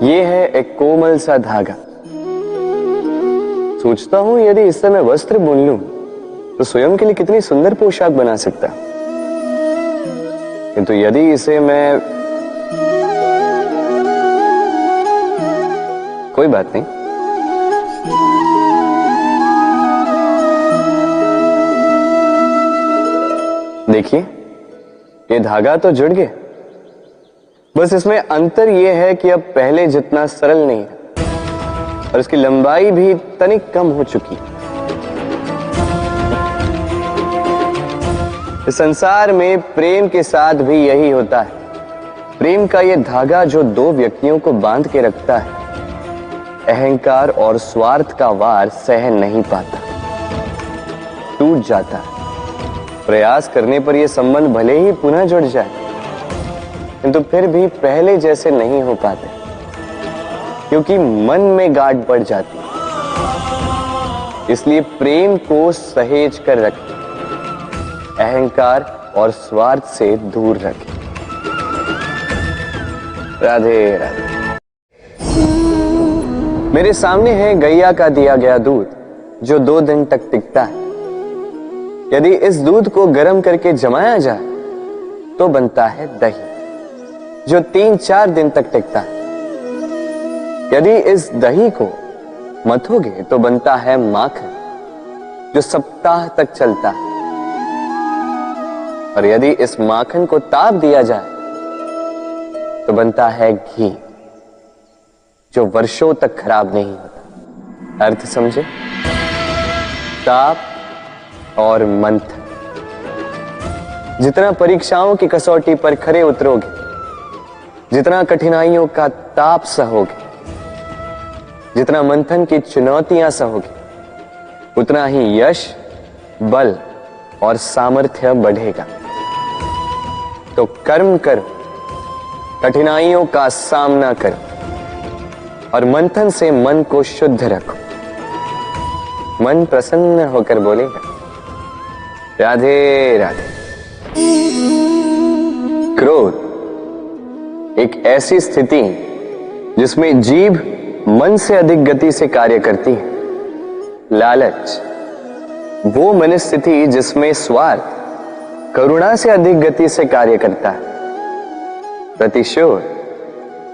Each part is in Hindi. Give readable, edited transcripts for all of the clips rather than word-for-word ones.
ये है एक कोमल सा धागा। सोचता हूं यदि इससे मैं वस्त्र बुन लूं तो स्वयं के लिए कितनी सुंदर पोशाक बना सकता। किंतु यदि इसे मैं कोई बात नहीं, देखिए ये धागा तो जुड़ गया, बस इसमें अंतर यह है कि अब पहले जितना सरल नहीं है और इसकी लंबाई भी तनिक कम हो चुकी है। इस संसार में प्रेम के साथ भी यही होता है। प्रेम का यह धागा जो दो व्यक्तियों को बांध के रखता है, अहंकार और स्वार्थ का वार सह नहीं पाता, टूट जाता है। प्रयास करने पर यह संबंध भले ही पुनः जुड़ जाए, किंतु फिर भी पहले जैसे नहीं हो पाते, क्योंकि मन में गांठ बढ़ जाती है। इसलिए प्रेम को सहेज कर रखें, अहंकार और स्वार्थ से दूर रखें। राधे राधे। मेरे सामने है गैया का दिया गया दूध जो 2 दिन तक टिकता है। यदि इस दूध को गर्म करके जमाया जाए तो बनता है दही जो 3-4 दिन तक टिकता है। यदि इस दही को मथोगे तो बनता है माखन जो सप्ताह तक चलता है। और यदि इस माखन को ताप दिया जाए तो बनता है घी जो वर्षों तक खराब नहीं होता। अर्थ समझे? ताप और मंथन। जितना परीक्षाओं की कसौटी पर खरे उतरोगे, जितना कठिनाइयों का ताप सहोगे, जितना मंथन की चुनौतियां सहोगे, उतना ही यश, बल और सामर्थ्य बढ़ेगा। तो कर्म करो, कठिनाइयों का सामना करो और मंथन से मन को शुद्ध रखो। मन प्रसन्न होकर बोलेगा राधे राधे। क्रोध एक ऐसी स्थिति जिसमें जीभ मन से अधिक गति से कार्य करती है। लालच वो मनस्थिति जिसमें स्वार्थ करुणा से अधिक गति से कार्य करता है। प्रतिशोध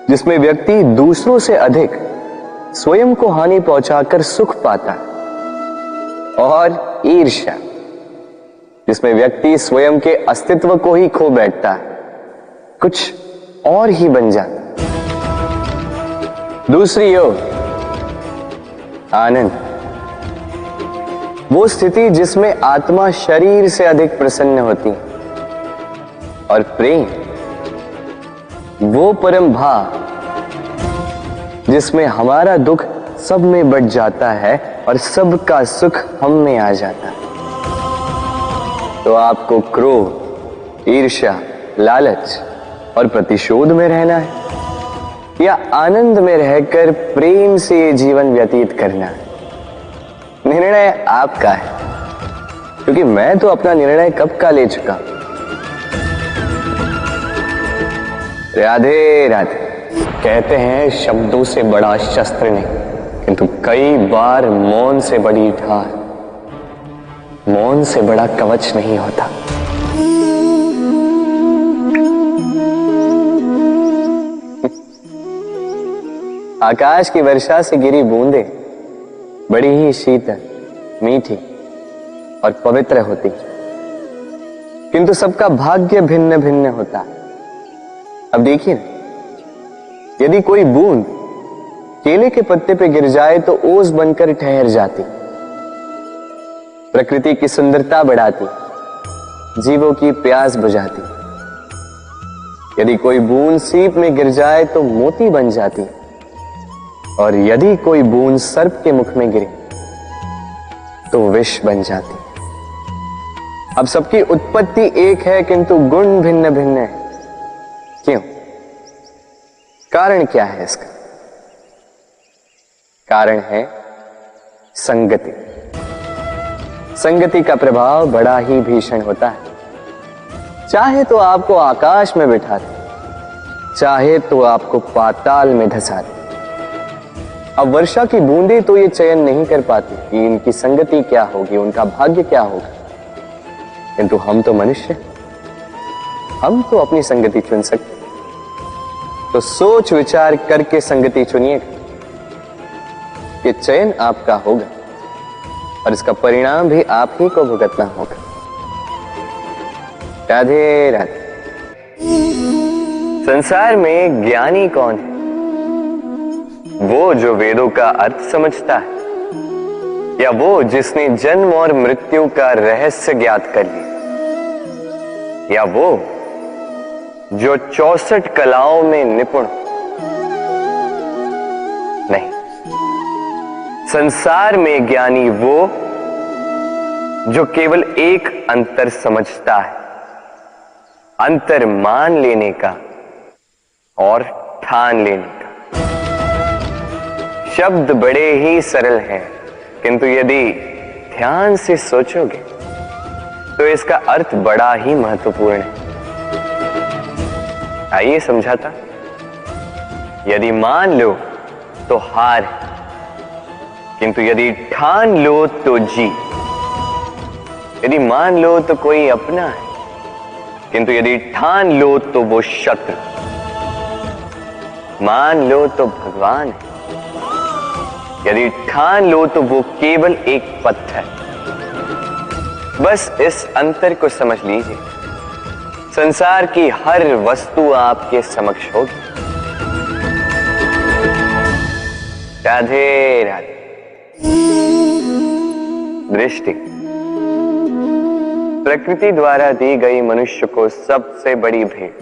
जिसमें व्यक्ति दूसरों से अधिक स्वयं को हानि पहुंचाकर सुख पाता है। और ईर्ष्या जिसमें व्यक्ति स्वयं के अस्तित्व को ही खो बैठता है, कुछ और ही बन जाता है। दूसरी ओर आनंद वो स्थिति जिसमें आत्मा शरीर से अधिक प्रसन्न होती है। और प्रेम वो परम भाव जिसमें हमारा दुख सब में बढ़ जाता है और सबका सुख हम में आ जाता है। तो आपको क्रोध, ईर्ष्या, लालच और प्रतिशोध में रहना है या आनंद में रहकर प्रेम से ये जीवन व्यतीत करना है? निर्णय आपका है, क्योंकि मैं तो अपना निर्णय कब का ले चुका। राधे राधे। कहते हैं शब्दों से बड़ा शस्त्र नहीं, किंतु कई बार मौन से बड़ी ढाल, मौन से बड़ा कवच नहीं होता। आकाश की वर्षा से गिरी बूंदे बड़ी ही शीतल, मीठी और पवित्र होती, किंतु सबका भाग्य भिन्न भिन्न होता है। अब देखिए, यदि कोई बूंद केले के पत्ते पे गिर जाए तो ओस बनकर ठहर जाती, प्रकृति की सुंदरता बढ़ाती, जीवों की प्यास बुझाती। यदि कोई बूंद सीप में गिर जाए तो मोती बन जाती, और यदि कोई बूंद सर्प के मुख में गिरे तो विष बन जाती। अब सबकी उत्पत्ति एक है, किंतु गुण भिन्न भिन्न है। क्यों? कारण क्या है इसका? कारण है संगति। संगति का प्रभाव बड़ा ही भीषण होता है। चाहे तो आपको आकाश में बिठा दे, चाहे तो आपको पाताल में धंसा दे। अब वर्षा की बूंदें तो ये चयन नहीं कर पाती कि इनकी संगति क्या होगी, उनका भाग्य क्या होगा, किंतु हम तो मनुष्य, हम तो अपनी संगति चुन सकते। तो सोच विचार करके संगति चुनिएगा। ये चयन आपका होगा और इसका परिणाम भी आप ही को भुगतना होगा। राधे राधे। संसार में ज्ञानी कौन है? वो जो वेदों का अर्थ समझता है, या वो जिसने जन्म और मृत्यु का रहस्य ज्ञात कर लिया, या वो जो 64 कलाओं में निपुण? नहीं, संसार में ज्ञानी वो जो केवल एक अंतर समझता है, अंतर मान लेने का और ठान लेने का। शब्द बड़े ही सरल हैं, किंतु यदि ध्यान से सोचोगे तो इसका अर्थ बड़ा ही महत्वपूर्ण है। आइए समझाता। यदि मान लो तो हार है, किंतु यदि ठान लो तो जीत। यदि मान लो तो कोई अपना है, किंतु यदि ठान लो तो वो शत्रु। मान लो तो भगवान है, यदि ठान लो तो वो केवल एक पत्थर। बस इस अंतर को समझ लीजिए, संसार की हर वस्तु आपके समक्ष होगी। राधे राधे। दृष्टि प्रकृति द्वारा दी गई मनुष्य को सबसे बड़ी भेंट।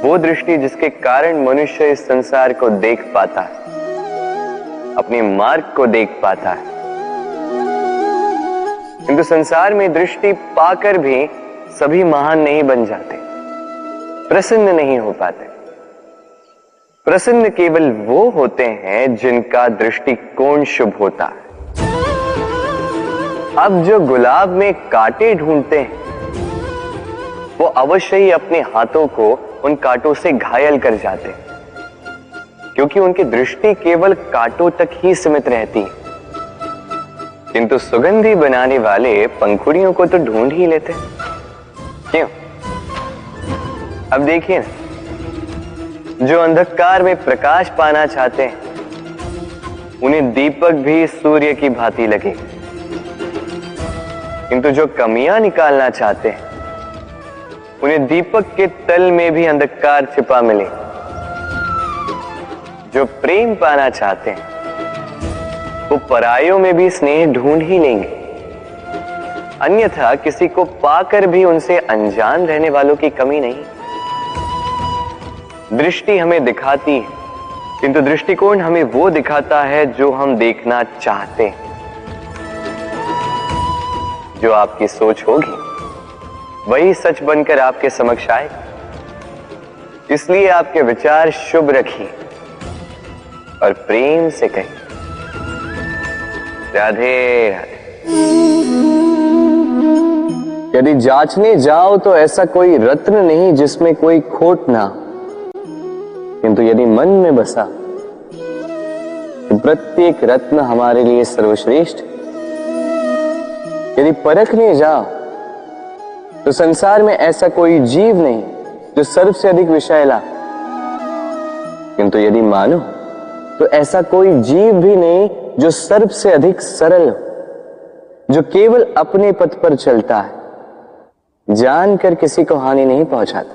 वो दृष्टि जिसके कारण मनुष्य इस संसार को देख पाता है, अपने मार्ग को देख पाता है। किंतु संसार में दृष्टि पाकर भी सभी महान नहीं बन जाते, प्रसन्न नहीं हो पाते। प्रसन्न केवल वो होते हैं जिनका दृष्टिकोण शुभ होता है। अब जो गुलाब में कांटे ढूंढते हैं, वो अवश्य ही अपने हाथों को उन कांटों से घायल कर जाते हैं, क्योंकि उनकी दृष्टि केवल कांटों तक ही सीमित रहती है। किंतु सुगंधी बनाने वाले पंखुड़ियों को तो ढूंढ ही लेते हैं। क्यों? अब देखिए ना, जो अंधकार में प्रकाश पाना चाहते हैं, उन्हें दीपक भी सूर्य की भांति लगे। किंतु जो कमियां निकालना चाहते हैं, उन्हें दीपक के तल में भी अंधकार छिपा मिले। जो प्रेम पाना चाहते हैं, वो परायों में भी स्नेह ढूंढ ही लेंगे। अन्यथा किसी को पाकर भी उनसे अनजान रहने वालों की कमी नहीं। दृष्टि हमें दिखाती है, किंतु दृष्टिकोण हमें वो दिखाता है जो हम देखना चाहते हैं। जो आपकी सोच होगी वही सच बनकर आपके समक्ष आएगा। इसलिए आपके विचार शुभ रखिए और प्रेम से कहिए, राधे राधे। यदि जांचने जाओ तो ऐसा कोई रत्न नहीं जिसमें कोई खोट ना, किंतु यदि मन में बसा तो प्रत्येक रत्न हमारे लिए सर्वश्रेष्ठ। यदि परखने जाओ तो संसार में ऐसा कोई जीव नहीं जो सर्व से अधिक विषैला, किंतु यदि मानो तो ऐसा कोई जीव भी नहीं जो सर्व से अधिक सरल हो, जो केवल अपने पथ पर चलता है, जानकर किसी को हानि नहीं पहुंचाता।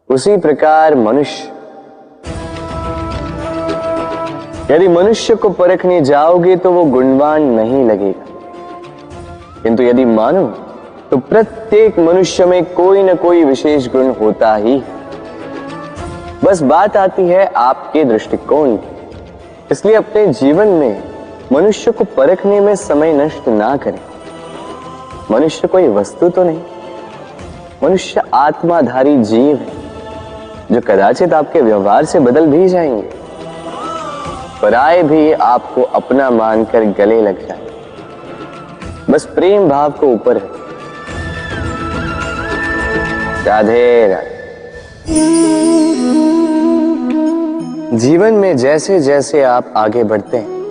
उसी प्रकार मनुष्य, यदि मनुष्य को परखने जाओगे तो वो गुणवान नहीं लगेगा, किंतु यदि मानो तो प्रत्येक मनुष्य में कोई न कोई विशेष गुण होता ही। बस बात आती है आपके दृष्टिकोण की। इसलिए अपने जीवन में मनुष्य को परखने में समय नष्ट ना करें। मनुष्य कोई वस्तु तो नहीं, मनुष्य आत्माधारी जीव है जो कदाचित आपके व्यवहार से बदल भी जाएंगे, पराये भी आपको अपना मानकर गले लग जाए। बस प्रेम भाव को ऊपर है। राधे राधे। जीवन में जैसे जैसे आप आगे बढ़ते हैं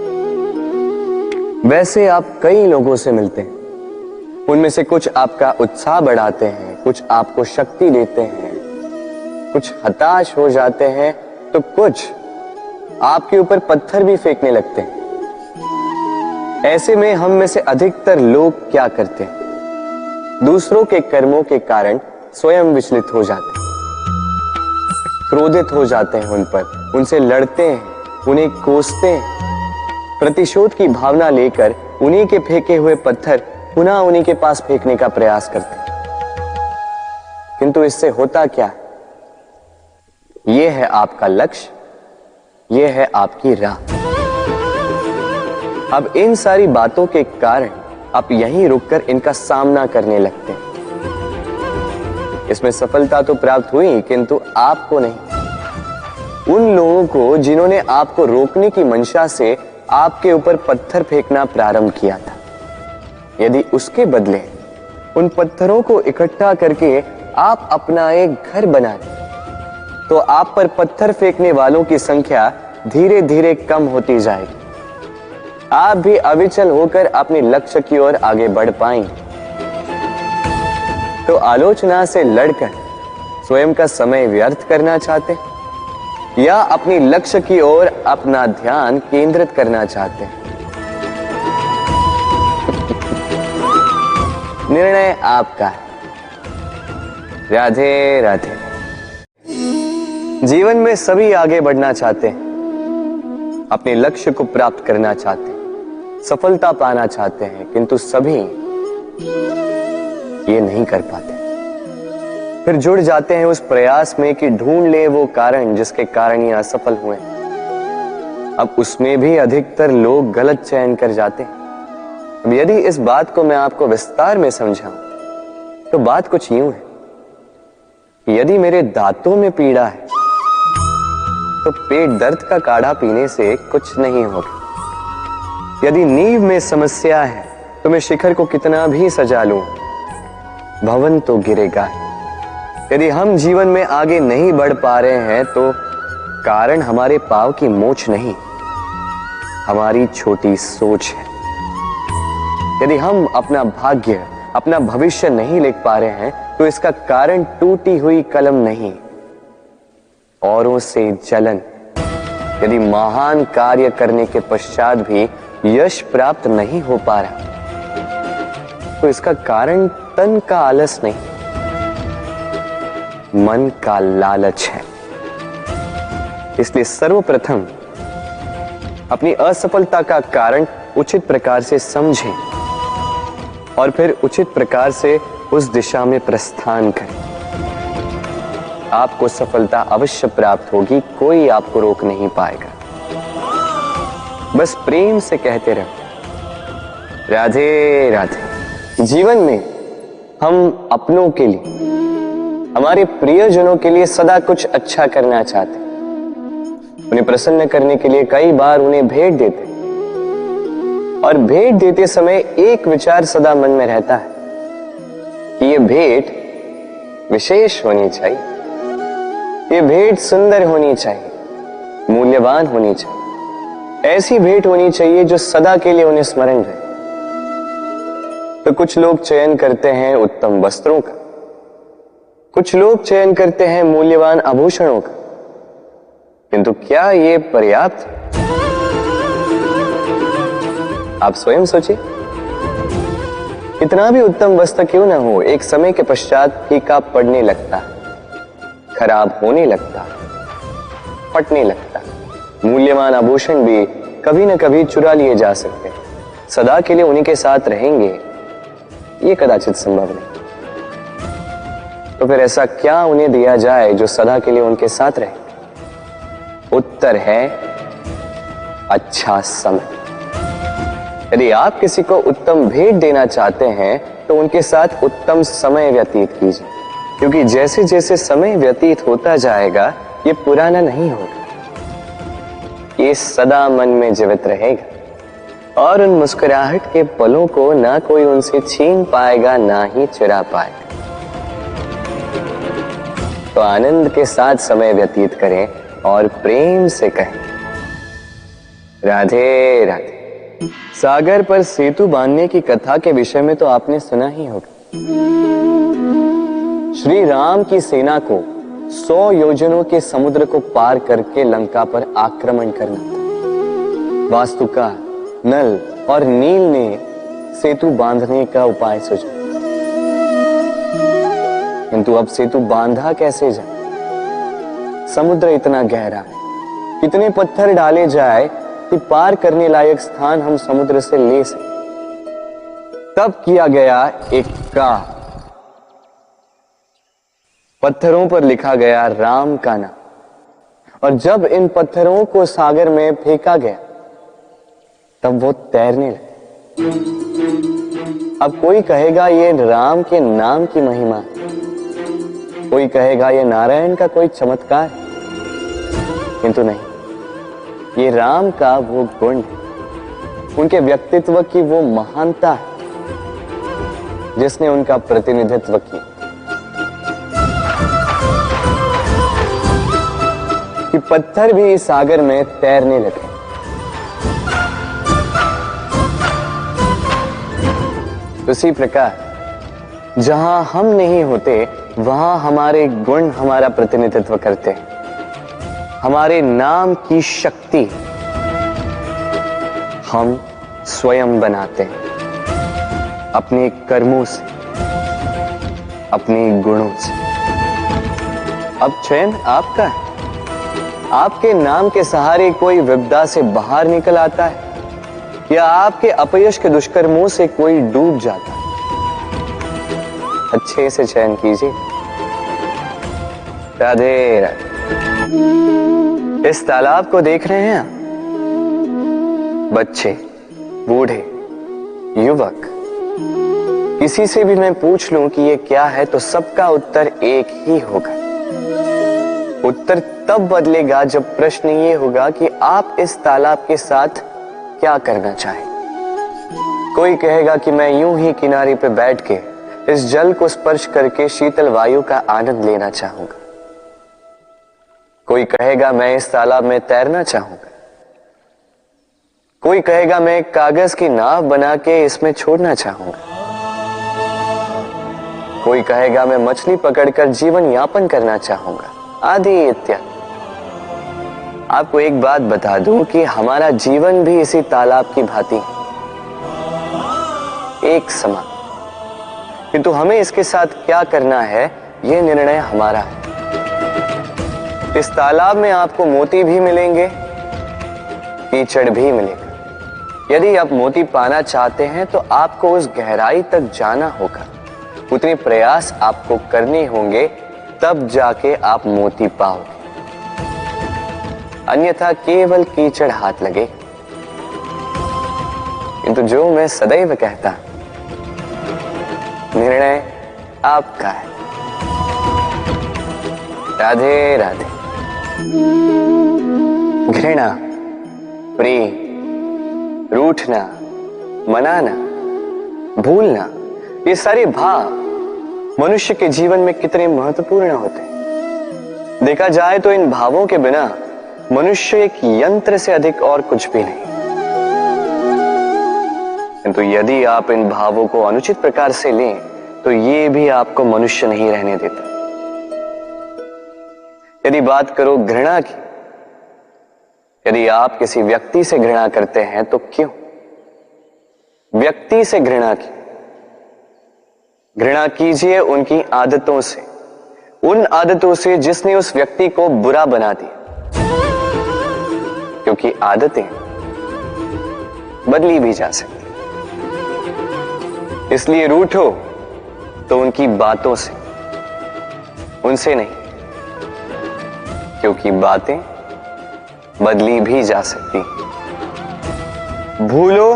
वैसे आप कई लोगों से मिलते हैं। उनमें से कुछ आपका उत्साह बढ़ाते हैं, कुछ आपको शक्ति देते हैं, कुछ हताश हो जाते हैं, तो कुछ आपके ऊपर पत्थर भी फेंकने लगते हैं। ऐसे में हम में से अधिकतर लोग क्या करते हैं? दूसरों के कर्मों के कारण स्वयं विचलित हो जाते हैं, क्रोधित हो जाते हैं उन पर, उनसे लड़ते हैं, उन्हें कोसते हैं, प्रतिशोध की भावना लेकर उन्हीं के फेंके हुए पत्थर पुनः उन्हीं के पास फेंकने का प्रयास करते हैं। किंतु इससे होता क्या? यह है आपका लक्ष्य, यह है आपकी राह। अब इन सारी बातों के कारण आप यहीं रुककर इनका सामना करने लगते हैं। इसमें सफलता तो प्राप्त हुई, किंतु आपको नहीं। उन लोगों को जिन्होंने आपको रोकने की मंशा से आपके ऊपर पत्थर फेंकना प्रारंभ किया था, यदि उसके बदले उन पत्थरों को इकट्ठा करके आप अपना एक घर बना लें, तो आप पर पत्थर फेंकने वालों की संख्या धीरे धीरे कम होती जाएगी। आप भी अविचल होकर अपने लक्ष्य की ओर आगे बढ़ पाएंगे। तो आलोचना से लड़कर स्वयं का समय व्यर्थ करना चाहते हैं या अपनी लक्ष्य की ओर अपना ध्यान केंद्रित करना चाहते हैं? निर्णय आपका है। राधे राधे। जीवन में सभी आगे बढ़ना चाहते हैं, अपने लक्ष्य को प्राप्त करना चाहते हैं, सफलता पाना चाहते हैं, किंतु सभी ये नहीं कर पाते। फिर जुड़ जाते हैं उस प्रयास में कि ढूंढ ले वो कारण जिसके कारण ये असफल हुए। अब उसमें भी अधिकतर लोग गलत चयन कर जाते हैं। अब यदि इस बात को मैं आपको विस्तार में समझाऊं तो बात कुछ यूं है, यदि मेरे दांतों में पीड़ा है तो पेट दर्द का काढ़ा पीने से कुछ नहीं होगा। यदि नींव में समस्या है तो मैं शिखर को कितना भी सजा लूं, भवन तो गिरेगा। यदि हम जीवन में आगे नहीं बढ़ पा रहे हैं तो कारण हमारे पांव की मोच नहीं, हमारी छोटी सोच है। यदि हम अपना भाग्य, अपना भविष्य नहीं लिख पा रहे हैं तो इसका कारण टूटी हुई कलम नहीं, औरों से जलन। यदि महान कार्य करने के पश्चात भी यश प्राप्त नहीं हो पा रहा तो इसका कारण तन का आलस नहीं, मन का लालच है। इसलिए सर्वप्रथम अपनी असफलता का कारण उचित प्रकार से समझें और फिर उचित प्रकार से उस दिशा में प्रस्थान करें। आपको सफलता अवश्य प्राप्त होगी, कोई आपको रोक नहीं पाएगा। बस प्रेम से कहते रहो राधे राधे। जीवन में हम अपनों के लिए, हमारे प्रियजनों के लिए सदा कुछ अच्छा करना चाहते हैं। उन्हें प्रसन्न करने के लिए कई बार उन्हें भेंट देते, और भेंट देते समय एक विचार सदा मन में रहता है कि ये भेंट विशेष होनी चाहिए, ये भेंट सुंदर होनी चाहिए, मूल्यवान होनी चाहिए, ऐसी भेंट होनी चाहिए जो सदा के लिए उन्हें स्मरण रहे। तो कुछ लोग चयन करते हैं उत्तम वस्त्रों का, कुछ लोग चयन करते हैं मूल्यवान आभूषणों का, किंतु क्या ये पर्याप्त? आप स्वयं सोचिए, कितना भी उत्तम वस्त्र क्यों ना हो, एक समय के पश्चात फीका पड़ने लगता है, खराब होने लगता, फटने लगता। मूल्यवान आभूषण भी कभी न कभी चुरा लिए जा सकते हैं, सदा के लिए उन्हीं के साथ रहेंगे ये कदाचित संभव नहीं। तो फिर ऐसा क्या उन्हें दिया जाए जो सदा के लिए उनके साथ रहे? उत्तर है अच्छा समय। यदि आप किसी को उत्तम भेंट देना चाहते हैं तो उनके साथ उत्तम समय व्यतीत कीजिए, क्योंकि जैसे जैसे समय व्यतीत होता जाएगा ये पुराना नहीं होगा, ये सदा मन में जीवित रहेगा और उन मुस्कुराहट के पलों को ना कोई उनसे छीन पाएगा ना ही चुरा पाएगा। तो आनंद के साथ समय व्यतीत करें, और प्रेम से कहें, राधे राधे। सागर पर सेतु बांधने की कथा के विषय में तो आपने सुना ही होगा। श्री राम की सेना को 100 योजनों के समुद्र को पार करके लंका पर आक्रमण करना था। वास्तुकार नल और नील ने सेतु बांधने का उपाय सोचा, किंतु अब सेतु बांधा कैसे जाए? समुद्र इतना गहरा है, कितने पत्थर डाले जाए कि पार करने लायक स्थान हम समुद्र से ले सकें। तब किया गया एक काम, पत्थरों पर लिखा गया राम का नाम, और जब इन पत्थरों को सागर में फेंका गया तब वो तैरने लगे। अब कोई कहेगा ये राम के नाम की महिमा, कोई कहेगा ये नारायण का कोई चमत्कार, किंतु नहीं, ये राम का वो गुण है, उनके व्यक्तित्व की वो महानता है जिसने उनका प्रतिनिधित्व किया कि पत्थर भी इस सागर में तैरने लगे। उसी प्रकार जहां हम नहीं होते वहां हमारे गुण हमारा प्रतिनिधित्व करते हैं, हमारे नाम की शक्ति हम स्वयं बनाते हैं अपने कर्मों से, अपने गुणों से। अब चयन आपका है, आपके नाम के सहारे कोई विपदा से बाहर निकल आता है या आपके अपयश के दुष्कर्मों से कोई डूब जाता है। अच्छे से चयन कीजिए। राधे राधे। इस तालाब को देख रहे हैं आप? बच्चे, बूढ़े, युवक, किसी से भी मैं पूछ लूं कि ये क्या है तो सबका उत्तर एक ही होगा। उत्तर तब बदलेगा जब प्रश्न ये होगा कि आप इस तालाब के साथ क्या करना चाहें। कोई कहेगा कि मैं यूं ही किनारे पे बैठ के इस जल को स्पर्श करके शीतल वायु का आनंद लेना चाहूंगा। कोई कहेगा मैं इस तालाब में तैरना चाहूंगा। कोई कहेगा मैं एक कागज की नाव बना के इसमें छोड़ना चाहूंगा। कोई कहेगा मैं मछली पकड़कर जीवन यापन करना चाहूंगा, आदि इत्यादि। आपको एक बात बता दूं कि हमारा जीवन भी इसी तालाब की भांति है, एक समान, किंतु हमें इसके साथ क्या करना है यह निर्णय हमारा है। इस तालाब में आपको मोती भी मिलेंगे, कीचड़ भी मिलेगा। यदि आप मोती पाना चाहते हैं तो आपको उस गहराई तक जाना होगा, उतने प्रयास आपको करने होंगे, तब जाके आप मोती पाओगे। अन्यथा केवल कीचड़ हाथ लगे। किंतु जो मैं सदैव कहता, निर्णय आपका है। राधे राधे। घृणा, प्रेम, रूठना, मनाना, भूलना, ये सारे भाव मनुष्य के जीवन में कितने महत्वपूर्ण होते हैं। देखा जाए तो इन भावों के बिना मनुष्य एक यंत्र से अधिक और कुछ भी नहीं। किंतु यदि आप इन भावों को अनुचित प्रकार से लें तो ये भी आपको मनुष्य नहीं रहने देता। यदि बात करो घृणा की, यदि आप किसी व्यक्ति से घृणा करते हैं तो क्यों? व्यक्ति से घृणा की, घृणा कीजिए उनकी आदतों से, उन आदतों से जिसने उस व्यक्ति को बुरा बना दिया, क्योंकि आदतें बदली भी जा सकती। इसलिए रूठो तो उनकी बातों से, उनसे नहीं, क्योंकि बातें बदली भी जा सकती। भूलो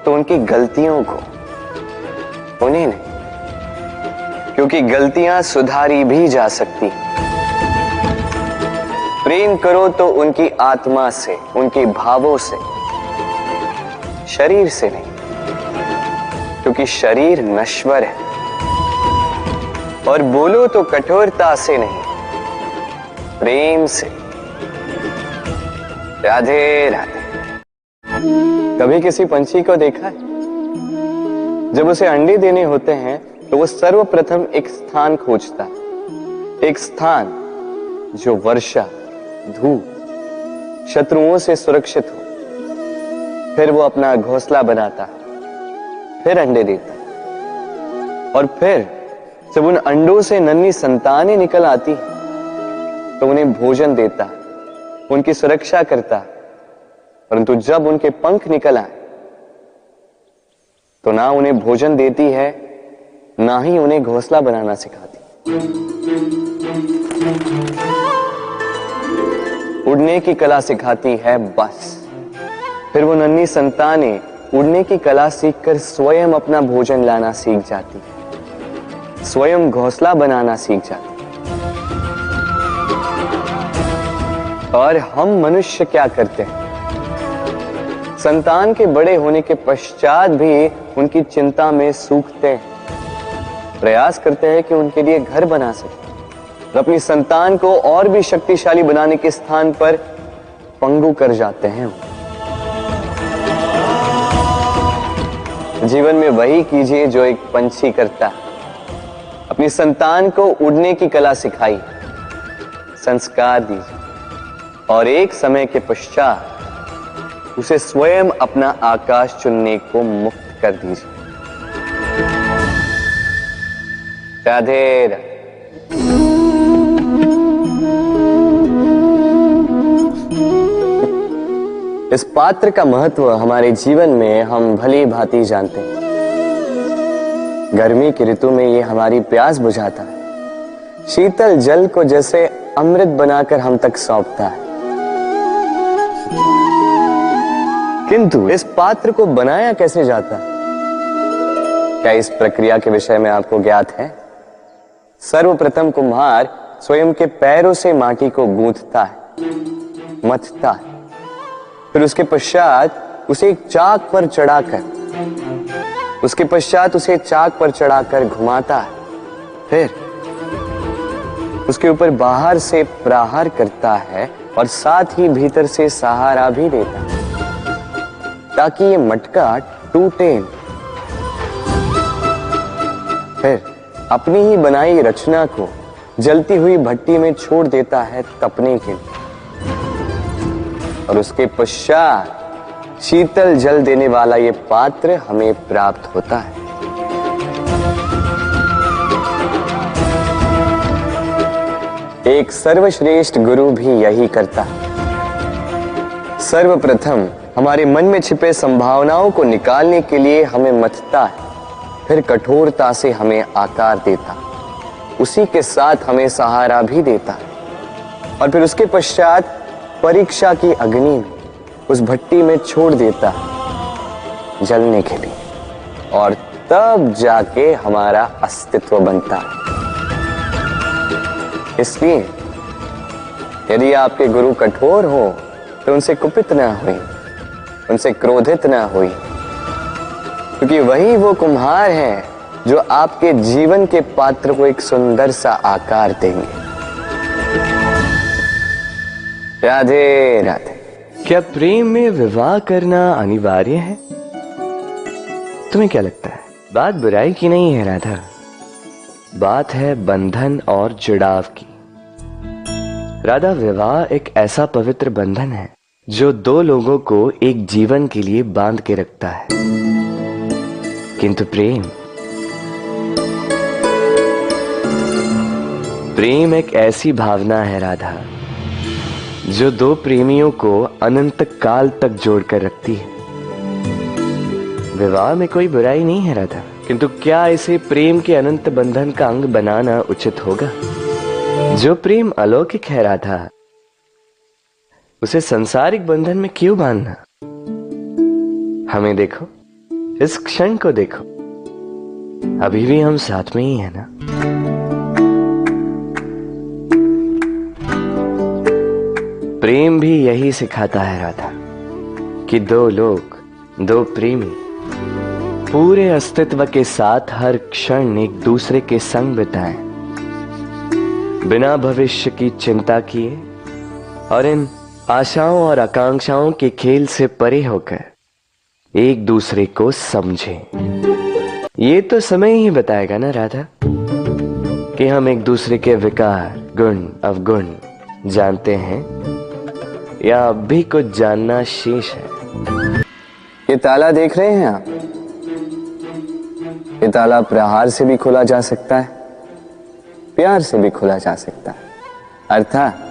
तो उनकी गलतियों को, उन्हें नहीं, क्योंकि गलतियां सुधारी भी जा सकती। प्रेम करो तो उनकी आत्मा से, उनके भावों से, शरीर से नहीं, क्योंकि शरीर नश्वर है। और बोलो तो कठोरता से नहीं, प्रेम से, राधे राधे। कभी किसी पंछी को देखा है? जब उसे अंडे देने होते हैं तो वो सर्वप्रथम एक स्थान खोजता है, एक स्थान जो वर्षा, धूप, शत्रुओं से सुरक्षित हो। फिर वो अपना घोंसला बनाता है, फिर अंडे देता है, और फिर जब उन अंडों से नन्ही संतानें निकल आती हैं तो उन्हें भोजन देता है, उनकी सुरक्षा करता है। परंतु जब उनके पंख निकल आए तो ना उन्हें भोजन देती है, ना ही उन्हें घोंसला बनाना सिखाती। उड़ने की कला सिखाती है बस। फिर वो नन्ही संतानें उड़ने की कला सीखकर स्वयं अपना भोजन लाना सीख जाती है, स्वयं घोंसला बनाना सीख जाती है। और हम मनुष्य क्या करते हैं? संतान के बड़े होने के पश्चात भी उनकी चिंता में सूखते हैं, प्रयास करते हैं कि उनके लिए घर बना सके, और अपनी संतान को और भी शक्तिशाली बनाने के स्थान पर पंगु कर जाते हैं। जीवन में वही कीजिए जो एक पंछी करता है। अपनी संतान को उड़ने की कला सिखाई, संस्कार दीजिए, और एक समय के पश्चात उसे स्वयं अपना आकाश चुनने को मुक्त कर दीजिए। राधे राधे। इस पात्र का महत्व हमारे जीवन में हम भली भांति जानते हैं। गर्मी की ऋतु में ये हमारी प्यास बुझाता है, शीतल जल को जैसे अमृत बनाकर हम तक सौंपता है। किंतु इस पात्र को बनाया कैसे जाता है? क्या इस प्रक्रिया के विषय में आपको ज्ञात है? सर्वप्रथम कुम्हार स्वयं के पैरों से माटी को गूंथता है, मथता है, फिर उसके पश्चात उसे एक चाक पर चढ़ाकर घुमाता है, फिर उसके ऊपर बाहर से प्रहार करता है और साथ ही भीतर से सहारा भी देता है ताकि ये मटका टूटे। फिर अपनी ही बनाई रचना को जलती हुई भट्टी में छोड़ देता है तपने के लिए, और उसके पश्चात शीतल जल देने वाला ये पात्र हमें प्राप्त होता है। एक सर्वश्रेष्ठ गुरु भी यही करता है। सर्वप्रथम हमारे मन में छिपे संभावनाओं को निकालने के लिए हमें मथता है, फिर कठोरता से हमें आकार देता, उसी के साथ हमें सहारा भी देता है, और फिर उसके पश्चात परीक्षा की अग्नि में उस भट्टी में छोड़ देता है जलने के लिए, और तब जाके हमारा अस्तित्व बनता है। इसलिए यदि आपके गुरु कठोर हो तो उनसे कुपित ना हुई, उनसे क्रोधित ना हुई, क्योंकि वही वो कुम्हार हैं जो आपके जीवन के पात्र को एक सुंदर सा आकार देंगे। राधे राधे। क्या प्रेम में विवाह करना अनिवार्य है? तुम्हें क्या लगता है? बात बुराई की नहीं है राधा, बात है बंधन और जुड़ाव की। राधा, विवाह एक ऐसा पवित्र बंधन है जो दो लोगों को एक जीवन के लिए बांध के रखता है, किंतु प्रेम एक ऐसी भावना है राधा जो दो प्रेमियों को अनंत काल तक जोड़कर रखती है। विवाह में कोई बुराई नहीं है राधा, किंतु क्या इसे प्रेम के अनंत बंधन का अंग बनाना उचित होगा? जो प्रेम अलौकिक है राधा, उसे सांसारिक बंधन में क्यों बांधना? हमें देखो, इस क्षण को देखो, अभी भी हम साथ में ही है ना। प्रेम भी यही सिखाता है राधा कि दो लोग, दो प्रेमी पूरे अस्तित्व के साथ हर क्षण एक दूसरे के संग बिताएं, बिना भविष्य की चिंता किए और इन आशाओं और आकांक्षाओं के खेल से परे होकर एक दूसरे को समझें। ये तो समय ही बताएगा ना राधा, कि हम एक दूसरे के विकार, गुण, अवगुण जानते हैं या अब भी कुछ जानना शेष है। ये ताला देख रहे हैं आप? ये ताला प्रहार से भी खोला जा सकता है, प्यार से भी खोला जा सकता है। अर्थात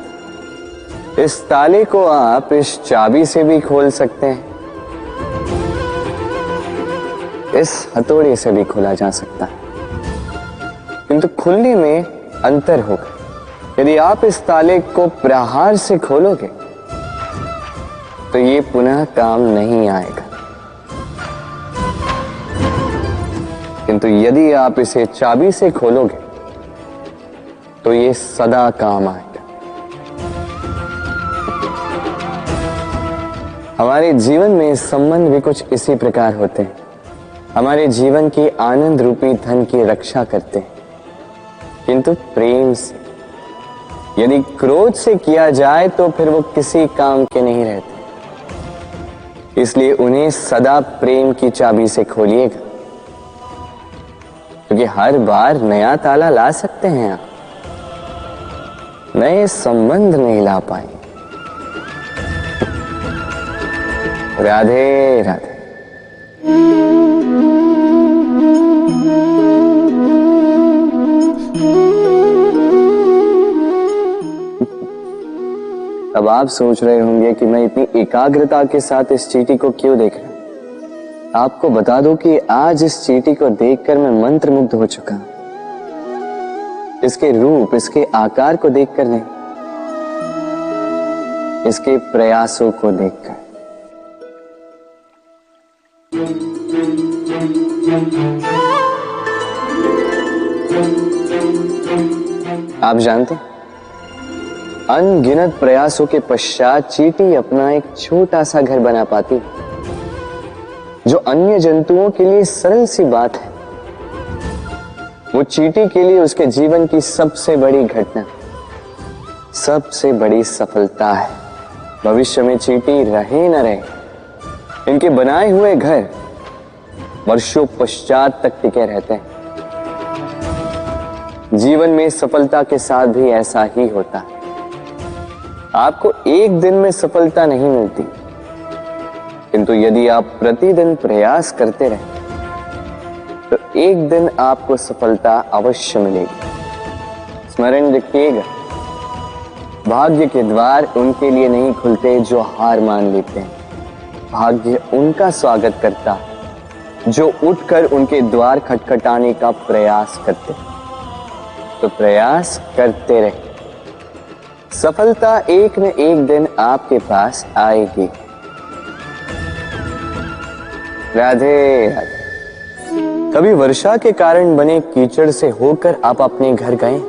इस ताले को आप इस चाबी से भी खोल सकते हैं, इस हथौड़े से भी खोला जा सकता है, किंतु खुलने में अंतर होगा। यदि आप इस ताले को प्रहार से खोलोगे तो ये पुनः काम नहीं आएगा, किंतु यदि आप इसे चाबी से खोलोगे तो ये सदा काम आएगा। हमारे जीवन में संबंध भी कुछ इसी प्रकार होते हैं। हमारे जीवन की आनंद रूपी धन की रक्षा करते हैं, किंतु प्रेम से। यदि क्रोध से किया जाए तो फिर वो किसी काम के नहीं रहते। इसलिए उन्हें सदा प्रेम की चाबी से खोलिएगा, क्योंकि हर बार नया ताला ला सकते हैं आप, नए संबंध नहीं ला पाएंगे। राधे राधे। अब आप सोच रहे होंगे कि मैं इतनी एकाग्रता के साथ इस चींटी को क्यों देख रहा हूं। आपको बता दूं कि आज इस चींटी को देखकर मैं मंत्रमुग्ध हो चुका हूं। इसके रूप, इसके आकार को देखकर नहीं, इसके प्रयासों को देखकर। आप जानते हैं, अनगिनत प्रयासों के पश्चात चींटी अपना एक छोटा सा घर बना पाती है, जो अन्य जंतुओं के लिए सरल सी बात है। वो चींटी के लिए उसके जीवन की सबसे बड़ी घटना, सबसे बड़ी सफलता है। भविष्य में चींटी रहे न रहे, इनके बनाए हुए घर वर्षों पश्चात तक टिके रहते हैं। जीवन में सफलता के साथ भी ऐसा ही होता है। आपको एक दिन में सफलता नहीं मिलती, किंतु यदि आप प्रतिदिन प्रयास करते रहे तो एक दिन आपको सफलता अवश्य मिलेगी। स्मरण रखिएगा, भाग्य के द्वार उनके लिए नहीं खुलते जो हार मान लेते हैं। भाग्य उनका स्वागत करता है जो उठकर उनके द्वार खटखटाने का प्रयास करते। तो प्रयास करते रहे, सफलता एक न एक दिन आपके पास आएगी। राधे राधे। कभी वर्षा के कारण बने कीचड़ से होकर आप अपने घर गए?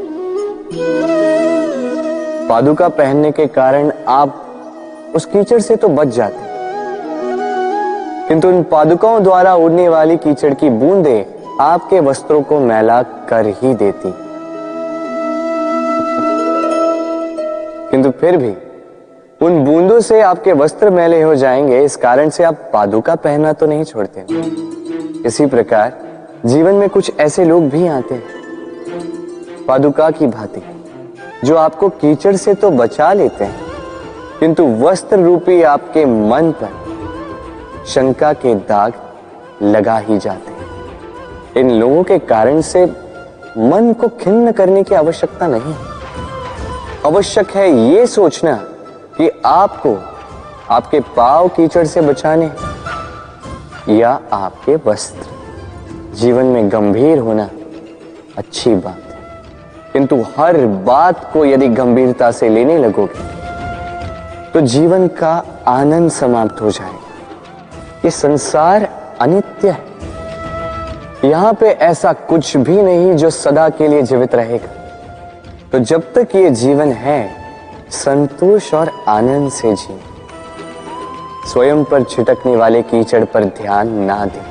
पादुका पहनने के कारण आप उस कीचड़ से तो बच जाते, किंतु उन पादुकाओं द्वारा उड़ने वाली कीचड़ की बूंदें आपके वस्त्रों को मैला कर ही देती। किंतु फिर भी उन बूंदों से आपके वस्त्र मैले हो जाएंगे, इस कारण से आप पादुका पहनना तो नहीं छोड़ते। इसी प्रकार जीवन में कुछ ऐसे लोग भी आते हैं पादुका की भांति, जो आपको कीचड़ से तो बचा लेते हैं, किंतु वस्त्र रूपी आपके मन पर शंका के दाग लगा ही जाते हैं। इन लोगों के कारण से मन को खिन्न करने की आवश्यकता नहीं। आवश्यक है ये सोचना कि आपको आपके पांव कीचड़ से बचाने या आपके वस्त्र। जीवन में गंभीर होना अच्छी बात है, किंतु हर बात को यदि गंभीरता से लेने लगोगे तो जीवन का आनंद समाप्त हो जाएगा। ये संसार अनित्य है, यहां पे ऐसा कुछ भी नहीं जो सदा के लिए जीवित रहेगा। तो जब तक ये जीवन है, संतोष और आनंद से जी। स्वयं पर छिटकने वाले कीचड़ पर ध्यान ना दें,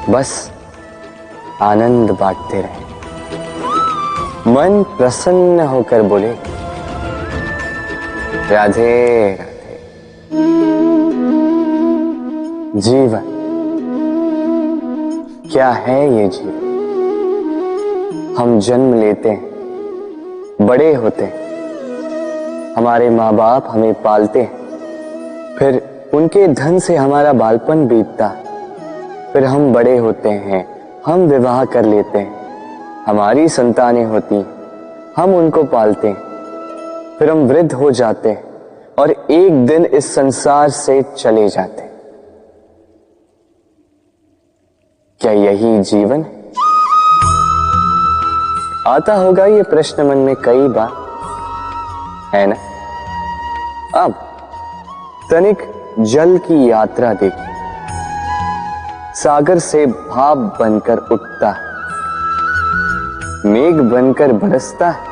बस आनंद बांटते रहे। मन प्रसन्न होकर बोले, राधे राधे। जीवन क्या है ये जीवन? हम जन्म लेते हैं, बड़े होते हैं, हमारे माँ बाप हमें पालते हैं, फिर उनके धन से हमारा बालपन बीतता है, फिर हम बड़े होते हैं, हम विवाह कर लेते हैं, हमारी संतानें होती हैं, हम उनको पालते हैं, फिर हम वृद्ध हो जाते हैं और एक दिन इस संसार से चले जाते हैं। क्या यही जीवन है? आता होगा ये प्रश्न मन में कई बार, है ना? अब तनिक जल की यात्रा देखिए। सागर से भाप बनकर उठता है, मेघ बनकर बरसता है,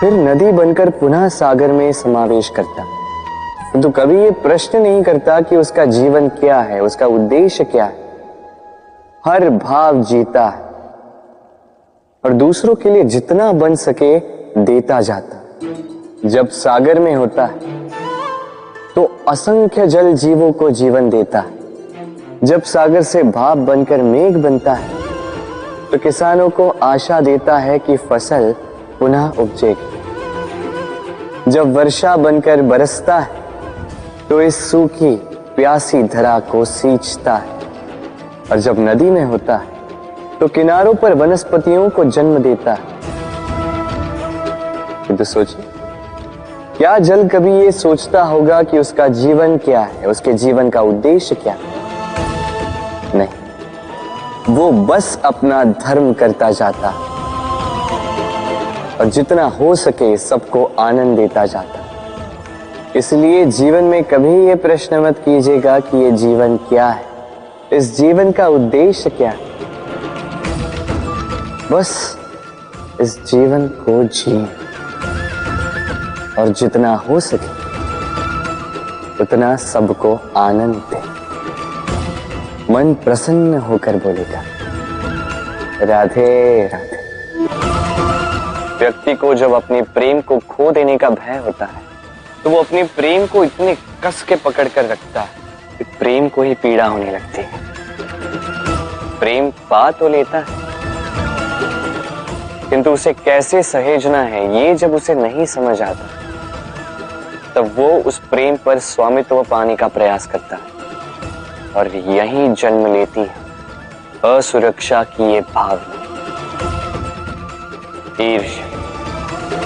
फिर नदी बनकर पुनः सागर में समावेश करता है। तो कभी ये प्रश्न नहीं करता कि उसका जीवन क्या है, उसका उद्देश्य क्या है। हर भाव जीता है और दूसरों के लिए जितना बन सके देता जाता। जब सागर में होता है तो असंख्य जल जीवों को जीवन देता है। जब सागर से भाप बनकर मेघ बनता है तो किसानों को आशा देता है कि फसल पुनः उपजेगी। जब वर्षा बनकर बरसता है तो इस सूखी प्यासी धरा को सींचता है। और जब नदी में होता है तो किनारों पर वनस्पतियों को जन्म देता है। तो सोचिए, क्या जल कभी ये सोचता होगा कि उसका जीवन क्या है, उसके जीवन का उद्देश्य क्या है? नहीं, वो बस अपना धर्म करता जाता और जितना हो सके सबको आनंद देता जाता। इसलिए जीवन में कभी ये प्रश्न मत कीजिएगा कि ये जीवन क्या है, इस जीवन का उद्देश्य क्या है। बस इस जीवन को जिए और जितना हो सके उतना सबको आनंद दे। मन प्रसन्न होकर बोलेगा राधे राधे। व्यक्ति को जब अपने प्रेम को खो देने का भय होता है तो वो अपने प्रेम को इतने कस के पकड़ कर रखता है कि प्रेम को ही पीड़ा होने लगती है। प्रेम पा तो लेता है किंतु उसे कैसे सहेजना है ये जब उसे नहीं समझ आता तब वो उस प्रेम पर स्वामित्व पाने का प्रयास करता है और यहीं जन्म लेती है असुरक्षा की ये भावना, ईर्ष्या।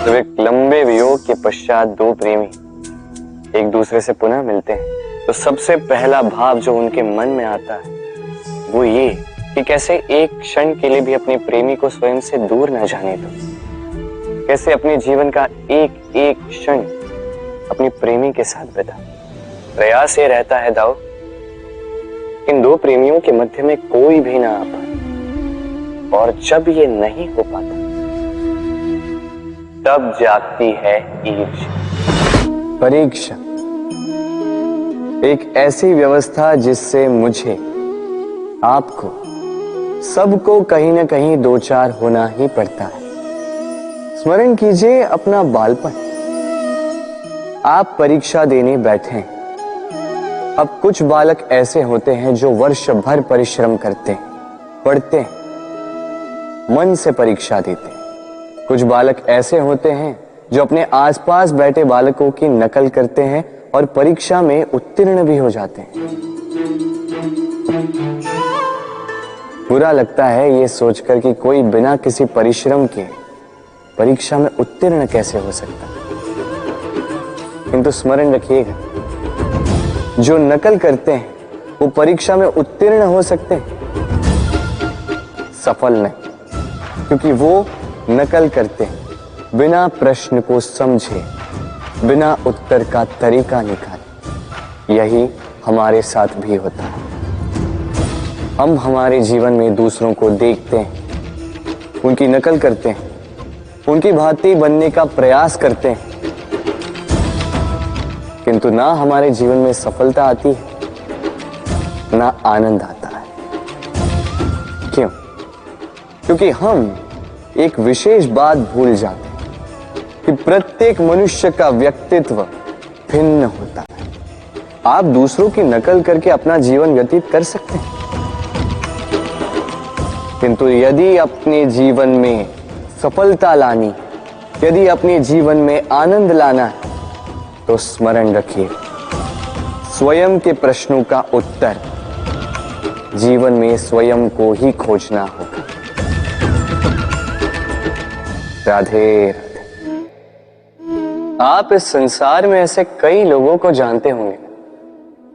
जब एक लंबे वियोग के पश्चात दो प्रेमी एक दूसरे से पुनः मिलते हैं तो सबसे पहला भाव जो उनके मन में आता है वो ये कि कैसे एक क्षण के लिए भी अपने प्रेमी को स्वयं से दूर न जाने दो। कैसे अपने जीवन का एक एक क्षण अपनी प्रेमी के साथ बिता। प्रयास ये रहता है दाऊ, इन दो प्रेमियों के मध्य में कोई भी ना आ पाए और जब ये नहीं हो पाता तब जागती है ईर्ष्या। परीक्षा एक ऐसी व्यवस्था जिससे मुझे, आपको, सबको कहीं ना कहीं दो चार होना ही पड़ता है। स्मरण कीजिए अपना बालपन। आप परीक्षा देने बैठे हैं। अब कुछ बालक ऐसे होते हैं जो वर्ष भर परिश्रम करते हैं, पढ़ते हैं, मन से परीक्षा देते हैं। कुछ बालक ऐसे होते हैं जो अपने आसपास बैठे बालकों की नकल करते हैं और परीक्षा में उत्तीर्ण भी हो जाते हैं। बुरा लगता है ये सोचकर कि कोई बिना किसी परिश्रम के परीक्षा में उत्तीर्ण कैसे हो सकता है। किंतु स्मरण रखिएगा, जो नकल करते हैं वो परीक्षा में उत्तीर्ण हो सकते हैं, सफल नहीं, क्योंकि वो नकल करते हैं बिना प्रश्न को समझे, बिना उत्तर का तरीका निकाले। यही हमारे साथ भी होता है। हम हमारे जीवन में दूसरों को देखते हैं, उनकी नकल करते हैं, उनकी भांति बनने का प्रयास करते हैं, किंतु ना हमारे जीवन में सफलता आती है, ना आनंद आता है। क्यों? क्योंकि हम एक विशेष बात भूल जाते हैं कि प्रत्येक मनुष्य का व्यक्तित्व भिन्न होता है। आप दूसरों की नकल करके अपना जीवन व्यतीत कर सकते हैं, किंतु यदि अपने जीवन में सफलता लानी, यदि अपने जीवन में आनंद लाना है, तो स्मरण रखिए, स्वयं के प्रश्नों का उत्तर जीवन में स्वयं को ही खोजना होगा। राधे राधे। आप इस संसार में ऐसे कई लोगों को जानते होंगे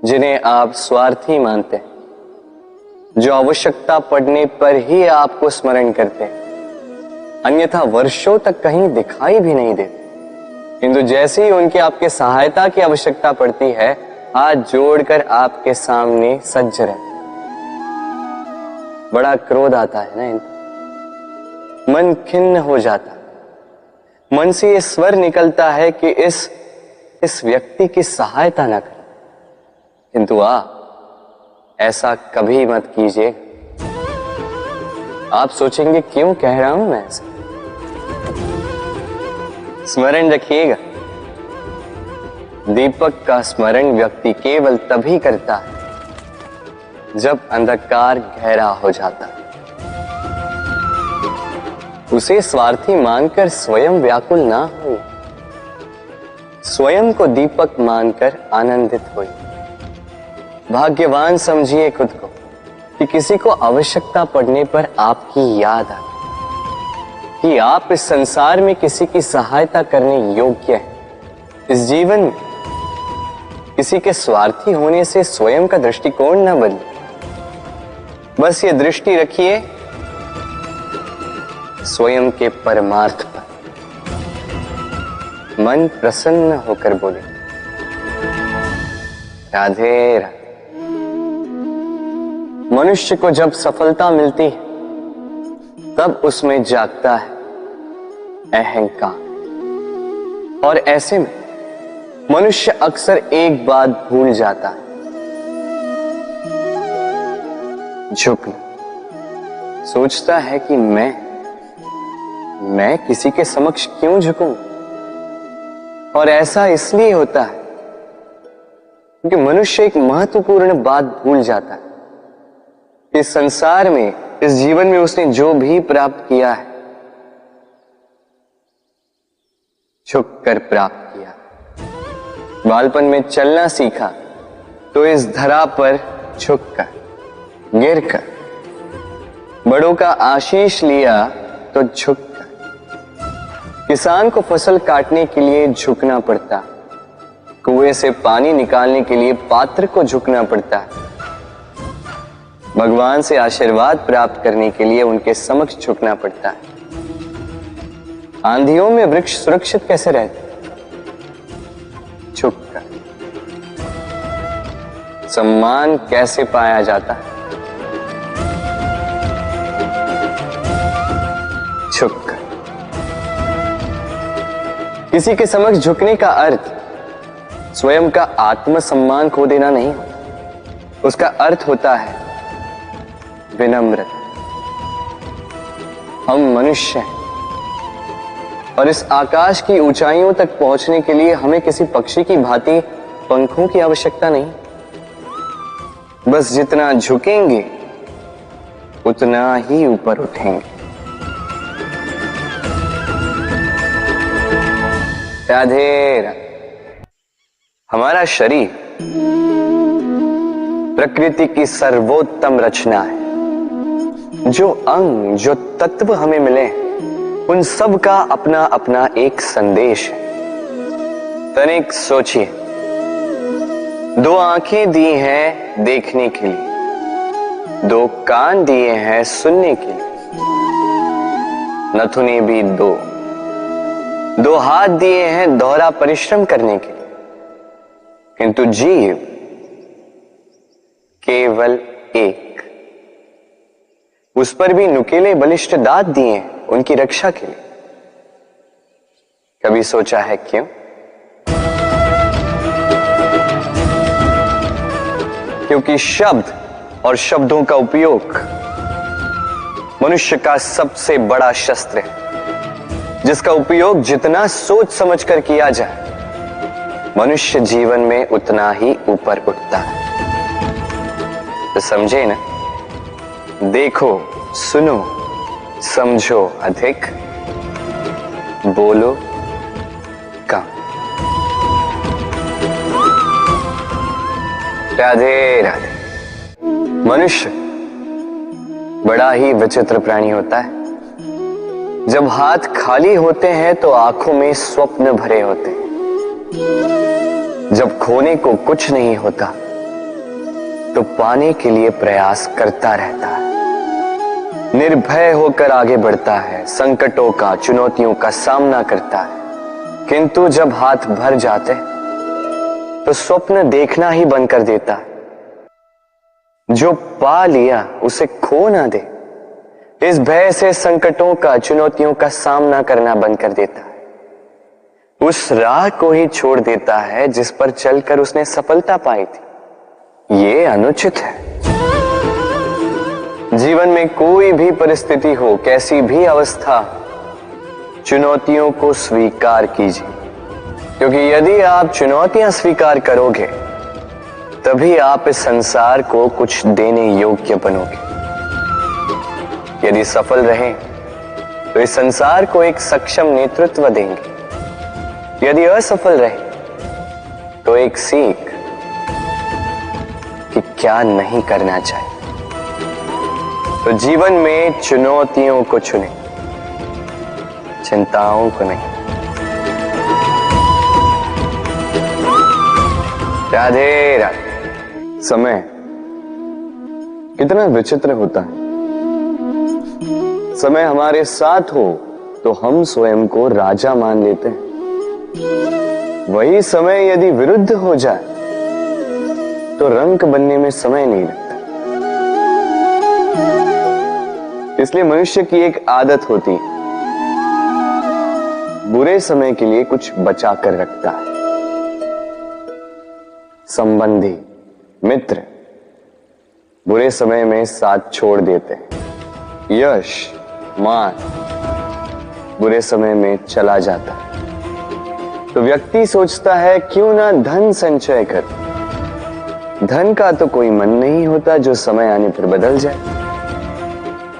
जिन्हें आप स्वार्थी मानते हैं, जो आवश्यकता पड़ने पर ही आपको स्मरण करते हैं, अन्यथा वर्षों तक कहीं दिखाई भी नहीं देते, किंतु जैसे ही उनकी आपके सहायता की आवश्यकता पड़ती है, हाथ जोड़कर आपके सामने सज्ज रहते। बड़ा क्रोध आता है ना इनको, मन खिन्न हो जाता है, मन से ये स्वर निकलता है कि इस व्यक्ति की सहायता ना करें, किंतु ऐसा कभी मत कीजिए। आप सोचेंगे क्यों कह रहा हूं मैं ऐसा। स्मरण रखिएगा, दीपक का स्मरण व्यक्ति केवल तभी करता है जब अंधकार गहरा हो जाता है। उसे स्वार्थी मानकर स्वयं व्याकुल ना हो, स्वयं को दीपक मानकर आनंदित होइए। भाग्यवान समझिए खुद को कि किसी को आवश्यकता पड़ने पर आपकी याद आए, कि आप इस संसार में किसी की सहायता करने योग्य हैं। इस जीवन में किसी के स्वार्थी होने से स्वयं का दृष्टिकोण न बदले, बस ये दृष्टि रखिए स्वयं के परमार्थ पर। मन प्रसन्न होकर बोले, राधे राधे। मनुष्य को जब सफलता मिलती है तब उसमें जागता है अहंकार, और ऐसे में मनुष्य अक्सर एक बात भूल जाता है, झुकना। सोचता है कि मैं किसी के समक्ष क्यों झुकूं, और ऐसा इसलिए होता है क्योंकि मनुष्य एक महत्वपूर्ण बात भूल जाता है। इस संसार में, इस जीवन में उसने जो भी प्राप्त किया है, झुककर प्राप्त किया। बालपन में चलना सीखा तो इस धरा पर झुककर, गिरकर। बड़ों का आशीष लिया तो झुककर। किसान को फसल काटने के लिए झुकना पड़ता, कुएं से पानी निकालने के लिए पात्र को झुकना पड़ता, भगवान से आशीर्वाद प्राप्त करने के लिए उनके समक्ष झुकना पड़ता है। आंधियों में वृक्ष सुरक्षित कैसे रहते? झुककर। सम्मान कैसे पाया जाता है? झुककर। किसी के समक्ष झुकने का अर्थ स्वयं का आत्मसम्मान खो देना नहीं, उसका अर्थ होता है विनम्र। हम मनुष्य हैं और इस आकाश की ऊंचाइयों तक पहुंचने के लिए हमें किसी पक्षी की भांति पंखों की आवश्यकता नहीं। बस जितना झुकेंगे उतना ही ऊपर उठेंगे। राधे राधे। हमारा शरीर प्रकृति की सर्वोत्तम रचना है। जो अंग, जो तत्व हमें मिले, उन सब का अपना अपना एक संदेश है। तनिक सोचिए, दो आंखें दी हैं देखने के लिए, दो कान दिए हैं सुनने के लिए, नथुने भी दो हाथ दिए हैं दोहरा परिश्रम करने के लिए, किंतु जीव केवल एक। उस पर भी नुकीले बलिष्ठ दांत दिए हैं उनकी रक्षा के लिए। कभी सोचा है क्यों? क्योंकि शब्द और शब्दों का उपयोग मनुष्य का सबसे बड़ा शस्त्र है। जिसका उपयोग जितना सोच समझकर किया जाए, मनुष्य जीवन में उतना ही ऊपर उठता है। तो समझे ना? देखो, सुनो, समझो अधिक, बोलो कम। राधे राधे। मनुष्य बड़ा ही विचित्र प्राणी होता है। जब हाथ खाली होते हैं तो आंखों में स्वप्न भरे होते हैं। जब खोने को कुछ नहीं होता तो पाने के लिए प्रयास करता रहता है। निर्भय होकर आगे बढ़ता है, संकटों का, चुनौतियों का सामना करता है। किंतु जब हाथ भर जाते तो स्वप्न देखना ही बंद कर देता है। जो पा लिया उसे खो ना दे, इस भय से संकटों का, चुनौतियों का सामना करना बंद कर देता है। उस राह को ही छोड़ देता है जिस पर चलकर उसने सफलता पाई थी। ये अनुचित है। जीवन में कोई भी परिस्थिति हो, कैसी भी अवस्था, चुनौतियों को स्वीकार कीजिए, क्योंकि यदि आप चुनौतियां स्वीकार करोगे तभी आप इस संसार को कुछ देने योग्य बनोगे। यदि सफल रहे तो इस संसार को एक सक्षम नेतृत्व देंगे। यदि असफल रहे तो एक सीख कि क्या नहीं करना चाहिए। तो जीवन में चुनौतियों को चुने, चिंताओं को नहीं। राधे राधे। समय कितना विचित्र होता है। समय हमारे साथ हो तो हम स्वयं को राजा मान लेते हैं। वही समय यदि विरुद्ध हो जाए तो रंक बनने में समय नहीं लगता। इसलिए मनुष्य की एक आदत होती, बुरे समय के लिए कुछ बचा कर रखता है। संबंधी, मित्र बुरे समय में साथ छोड़ देते हैं। यश, मान बुरे समय में चला जाता है। तो व्यक्ति सोचता है क्यों ना धन संचय कर। धन का तो कोई मन नहीं होता जो समय आने पर बदल जाए।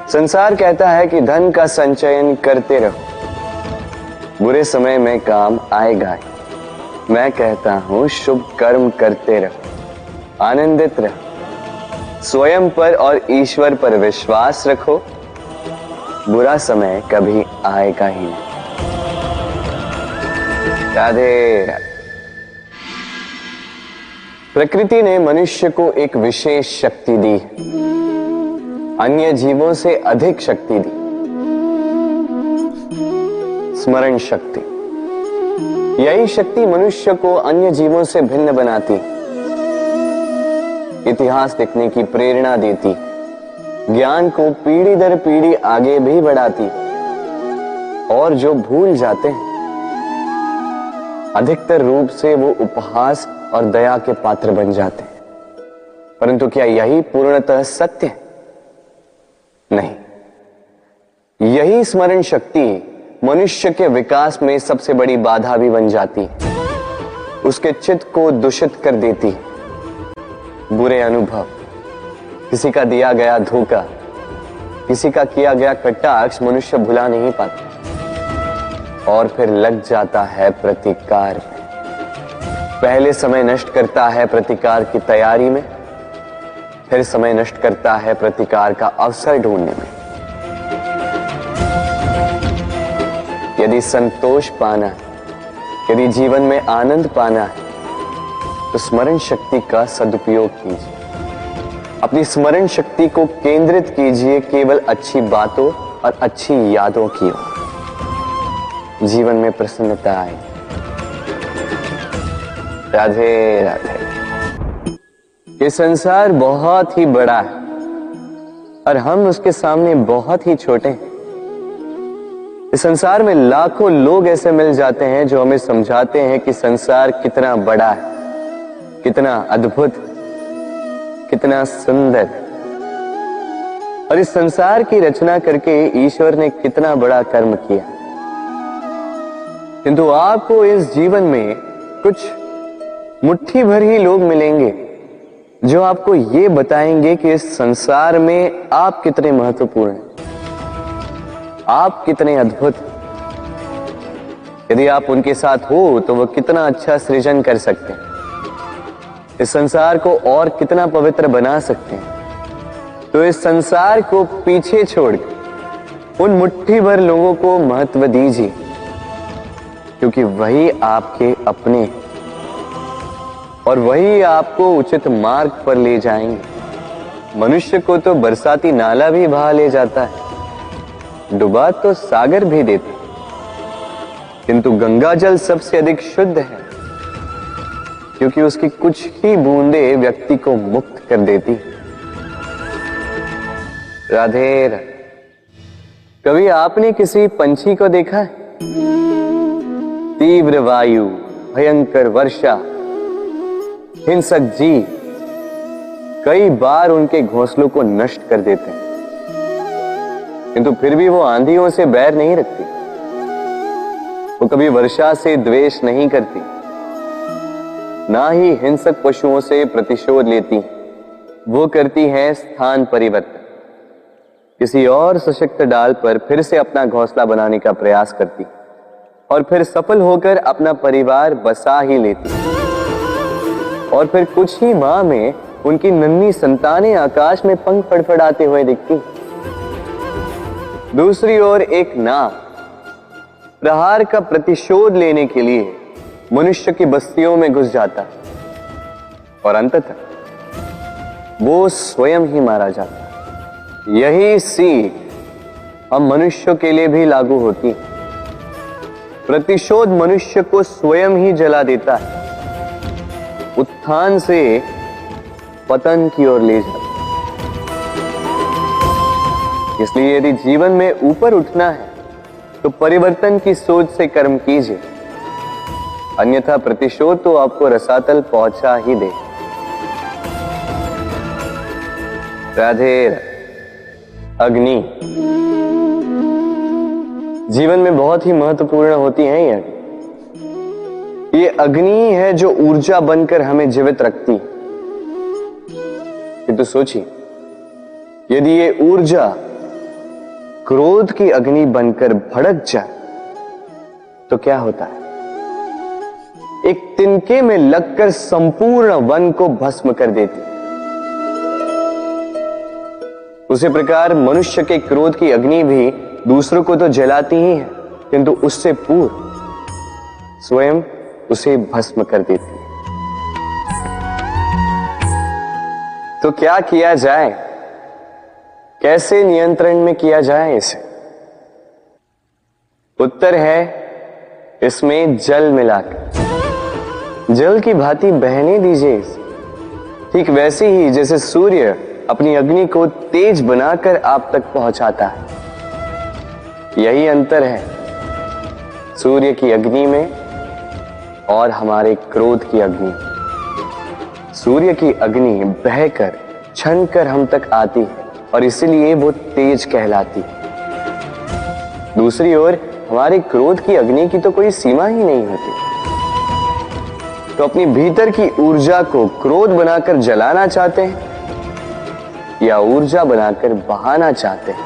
संसार कहता है कि धन का संचयन करते रहो, बुरे समय में काम आएगा ही। मैं कहता हूं शुभ कर्म करते रहो, आनंदित रहो, स्वयं पर और ईश्वर पर विश्वास रखो, बुरा समय कभी आएगा ही नहीं। राधे राधे। प्रकृति ने मनुष्य को एक विशेष शक्ति दी, अन्य जीवों से अधिक शक्ति दी, स्मरण शक्ति। यही शक्ति मनुष्य को अन्य जीवों से भिन्न बनाती, इतिहास लिखने की प्रेरणा देती, ज्ञान को पीढ़ी दर पीढ़ी आगे भी बढ़ाती। और जो भूल जाते हैं अधिकतर रूप से वो उपहास और दया के पात्र बन जाते हैं। परंतु क्या यही पूर्णतः सत्य है? नहीं। यही स्मरण शक्ति मनुष्य के विकास में सबसे बड़ी बाधा भी बन जाती है, उसके चित्त को दूषित कर देती। बुरे अनुभव, किसी का दिया गया धोखा, किसी का किया गया कटाक्ष मनुष्य भुला नहीं पाता और फिर लग जाता है प्रतिकार में। पहले समय नष्ट करता है प्रतिकार की तैयारी में, फिर समय नष्ट करता है प्रतिकार का अवसर ढूंढने में। यदि संतोष पाना है, यदि जीवन में आनंद पाना है, तो स्मरण शक्ति का सदुपयोग कीजिए। अपनी स्मरण शक्ति को केंद्रित कीजिए केवल अच्छी बातों और अच्छी यादों की ओर। जीवन में प्रसन्नता आए। राधे राधे। ये संसार बहुत ही बड़ा है और हम उसके सामने बहुत ही छोटे हैं। इस संसार में लाखों लोग ऐसे मिल जाते हैं जो हमें समझाते हैं कि संसार कितना बड़ा है, कितना अद्भुत, कितना सुंदर। और इस संसार की रचना करके ईश्वर ने कितना बड़ा कर्म किया। किंतु आपको इस जीवन में कुछ मुट्ठी भर ही लोग मिलेंगे जो आपको ये बताएंगे कि इस संसार में आप कितने महत्वपूर्ण हैं, आप कितने अद्भुत हैं। यदि आप उनके साथ हो तो वो कितना अच्छा सृजन कर सकते हैं, इस संसार को और कितना पवित्र बना सकते हैं। तो इस संसार को पीछे छोड़कर उन मुट्ठी भर लोगों को महत्व दीजिए, क्योंकि वही आपके अपने हैं और वही आपको उचित मार्ग पर ले जाएंगे। मनुष्य को तो बरसाती नाला भी बहा ले जाता है, डुबा तो सागर भी देता, किंतु गंगा जल सबसे अधिक शुद्ध है, क्योंकि उसकी कुछ ही बूंदें व्यक्ति को मुक्त कर देती। राधे राधे। कभी आपने किसी पंछी को देखा है? तीव्र वायु, भयंकर वर्षा, हिंसक जीव कई बार उनके घोंसलों को नष्ट कर देते हैं, किंतु फिर भी वो आंधियों से बैर नहीं रखती, वो कभी वर्षा से द्वेष नहीं करती, ना ही हिंसक पशुओं से प्रतिशोध लेती। वो करती हैं स्थान परिवर्तन, किसी और सशक्त डाल पर फिर से अपना घोंसला बनाने का प्रयास करती और फिर सफल होकर अपना परिवार बसा ही लेती। और फिर कुछ ही माह में उनकी नन्ही संतानें आकाश में पंख फड़फड़ाते हुए दिखती। दूसरी ओर एक नाग प्रहार का प्रतिशोध लेने के लिए मनुष्य की बस्तियों में घुस जाता और अंततः वो स्वयं ही मारा जाता। यही सीख हम मनुष्यों के लिए भी लागू होती है। प्रतिशोध मनुष्य को स्वयं ही जला देता है, उत्थान से पतन की ओर ले जाता है। इसलिए यदि जीवन में ऊपर उठना है तो परिवर्तन की सोच से कर्म कीजिए, अन्यथा प्रतिशोध तो आपको रसातल पहुंचा ही दे। राधे राधे। अग्नि जीवन में बहुत ही महत्वपूर्ण होती है। ये अग्नि है जो ऊर्जा बनकर हमें जीवित रखती है। किंतु सोचिए, यदि ये ऊर्जा क्रोध की अग्नि बनकर भड़क जाए तो क्या होता है? एक तिनके में लगकर संपूर्ण वन को भस्म कर देती। उसी प्रकार मनुष्य के क्रोध की अग्नि भी दूसरों को तो जलाती ही है, किंतु उससे पूर्व स्वयं उसे भस्म कर देती है। तो क्या किया जाए? कैसे नियंत्रण में किया जाए इसे? उत्तर है इसमें जल मिलाकर। जल की भांति बहने दीजिए इसे, ठीक वैसे ही जैसे सूर्य अपनी अग्नि को तेज बनाकर आप तक पहुंचाता है। यही अंतर है सूर्य की अग्नि में और हमारे क्रोध की अग्नि। सूर्य की अग्नि बहकर छनकर हम तक आती है और इसीलिए वो तेज कहलाती है। दूसरी ओर हमारे क्रोध की अग्नि की तो कोई सीमा ही नहीं होती। तो अपनी भीतर की ऊर्जा को क्रोध बनाकर जलाना चाहते हैं या ऊर्जा बनाकर बहाना चाहते हैं?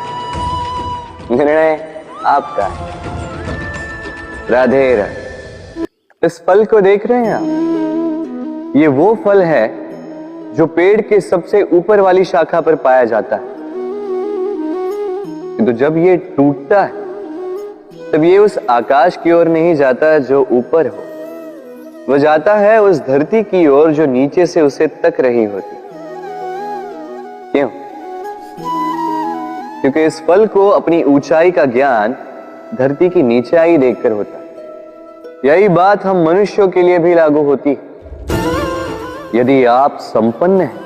निर्णय आपका है। राधे राधे। इस फल को देख रहे हैं आप? ये वो फल है जो पेड़ के सबसे ऊपर वाली शाखा पर पाया जाता है। तो जब ये टूटता है तब ये उस आकाश की ओर नहीं जाता जो ऊपर हो, वह जाता है उस धरती की ओर जो नीचे से उसे तक रही होती। क्यों? क्योंकि इस फल को अपनी ऊंचाई का ज्ञान धरती की नीचाई देखकर होता है। यही बात हम मनुष्यों के लिए भी लागू होती है। यदि आप संपन्न हैं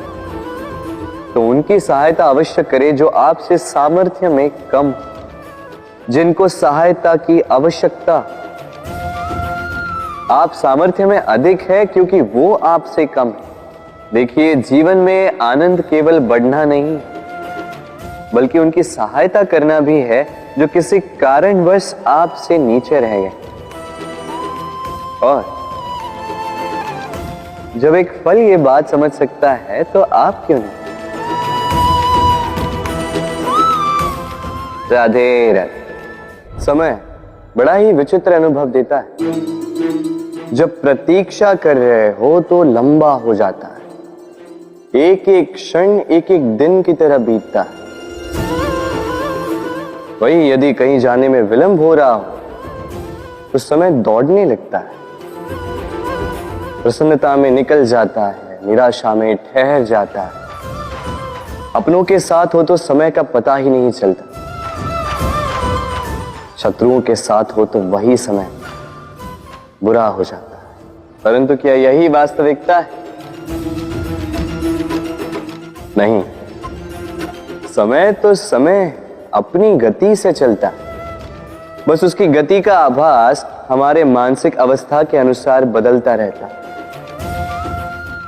तो उनकी सहायता अवश्य करें जो आपसे सामर्थ्य में कम, जिनको सहायता की आवश्यकता। आप सामर्थ्य में अधिक है क्योंकि वो आपसे कम है। देखिए, जीवन में आनंद केवल बढ़ना नहीं बल्कि उनकी सहायता करना भी है जो किसी कारणवश आपसे नीचे रह गए। और जब एक फल ये बात समझ सकता है तो आप क्यों नहीं? राधे राधे। समय बड़ा ही विचित्र अनुभव देता है। जब प्रतीक्षा कर रहे हो तो लंबा हो जाता है, एक एक क्षण एक एक दिन की तरह बीतता है। वही यदि कहीं जाने में विलंब हो रहा हो तो समय दौड़ने लगता है, प्रसन्नता में निकल जाता है, निराशा में ठहर जाता है। अपनों के साथ हो तो समय का पता ही नहीं चलता, शत्रुओं के साथ हो तो वही समय बुरा हो जाता है। परंतु क्या यही वास्तविकता है? नहीं, समय तो समय अपनी गति से चलता है, बस उसकी गति का आभास हमारे मानसिक अवस्था के अनुसार बदलता रहता है।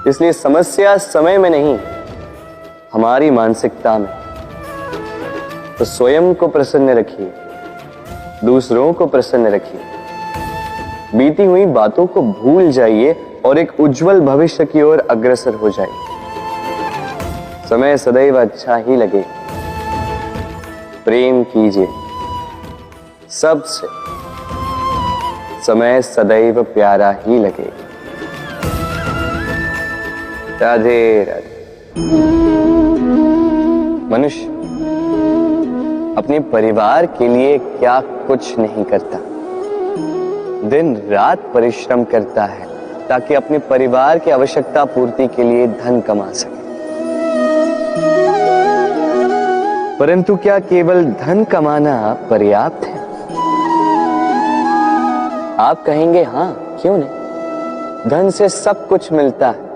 इसलिए समस्या समय में नहीं, हमारी मानसिकता में। तो स्वयं को प्रसन्न रखिए, दूसरों को प्रसन्न रखिए, बीती हुई बातों को भूल जाइए और एक उज्जवल भविष्य की ओर अग्रसर हो जाइए। समय सदैव अच्छा ही लगे। प्रेम कीजिए सबसे, समय सदैव प्यारा ही लगे। राधे राधे। मनुष्य अपने परिवार के लिए क्या कुछ नहीं करता, दिन रात परिश्रम करता है ताकि अपने परिवार की आवश्यकता पूर्ति के लिए धन कमा सके। परंतु क्या केवल धन कमाना पर्याप्त है? आप कहेंगे हाँ, क्यों नहीं? धन से सब कुछ मिलता है,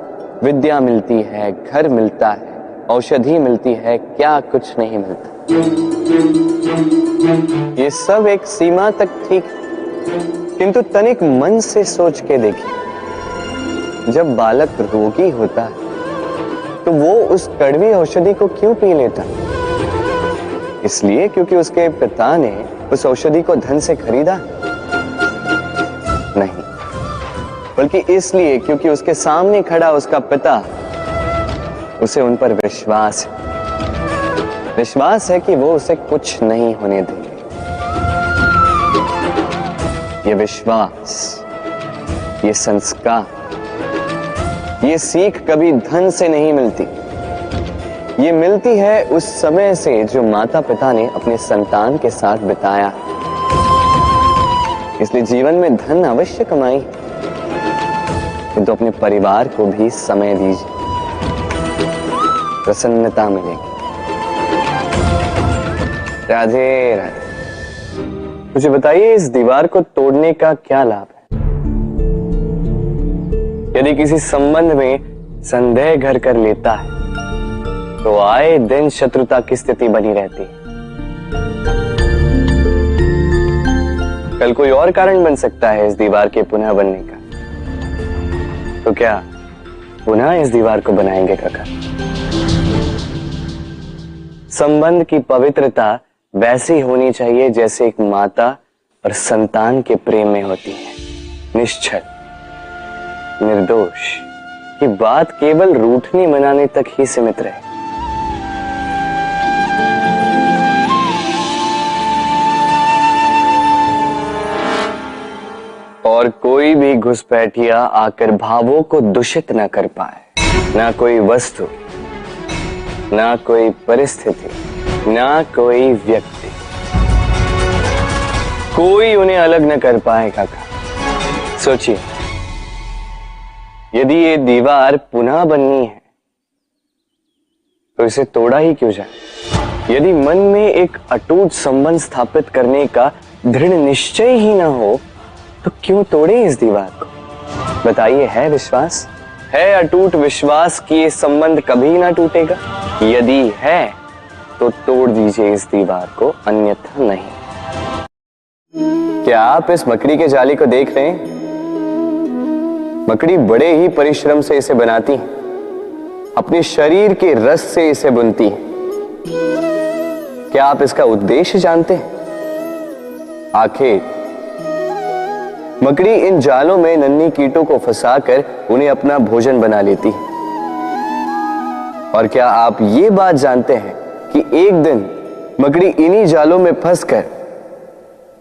विद्या मिलती है, घर मिलता है, औषधि मिलती है, क्या कुछ नहीं मिलता? ये सब एक सीमा तक ठीक, किंतु तनिक मन से सोच के देखिए, जब बालक रोगी होता है तो वो उस कड़वी औषधि को क्यों पी लेता? इसलिए क्योंकि उसके पिता ने उस औषधि को धन से खरीदा? नहीं, बल्कि इसलिए क्योंकि उसके सामने खड़ा उसका पिता, उसे उन पर विश्वास है। विश्वास है कि वो उसे कुछ नहीं होने देंगे। ये विश्वास, ये संस्कार, ये सीख कभी धन से नहीं मिलती। ये मिलती है उस समय से जो माता पिता ने अपने संतान के साथ बिताया। इसलिए जीवन में धन अवश्य कमाई, किंतु अपने परिवार को भी समय दीजिए, प्रसन्नता मिलेगी। राधे राधे। मुझे बताइए, इस दीवार को तोड़ने का क्या लाभ है? यदि किसी संबंध में संदेह घर कर लेता है तो आए दिन शत्रुता की स्थिति बनी रहती है। कल कोई और कारण बन सकता है इस दीवार के पुनः बनने का। तो क्या पुनः इस दीवार को बनाएंगे काका? संबंध की पवित्रता वैसी होनी चाहिए जैसे एक माता और संतान के प्रेम में होती है, निश्चल, निर्दोष, कि बात केवल रूठने मनाने तक ही सीमित रहे। और कोई भी घुसपैठिया आकर भावों को दूषित ना कर पाए, ना कोई वस्तु, ना कोई परिस्थिति, ना कोई व्यक्ति, कोई उन्हें अलग न कर पाए काका। सोचिए, यदि ये दीवार पुनः बननी है तो इसे तोड़ा ही क्यों जाए? यदि मन में एक अटूट संबंध स्थापित करने का दृढ़ निश्चय ही ना हो तो क्यों तोड़े इस दीवार को? बताइए, है विश्वास, है अटूट विश्वास कि ये संबंध कभी ना टूटेगा? यदि है तो तोड़ दीजिए इस दीवार को, अन्यथा नहीं। क्या आप इस मकड़ी के जाली को देख रहे हैं? मकड़ी बड़े ही परिश्रम से इसे बनाती है, अपने शरीर के रस से इसे बुनती है। क्या आप इसका उद्देश्य जानते हैं? आखिर मकड़ी इन जालों में नन्ही कीटों को फंसाकर उन्हें अपना भोजन बना लेती है। और क्या आप ये बात जानते हैं कि एक दिन मकड़ी इन्हीं जालों में फंसकर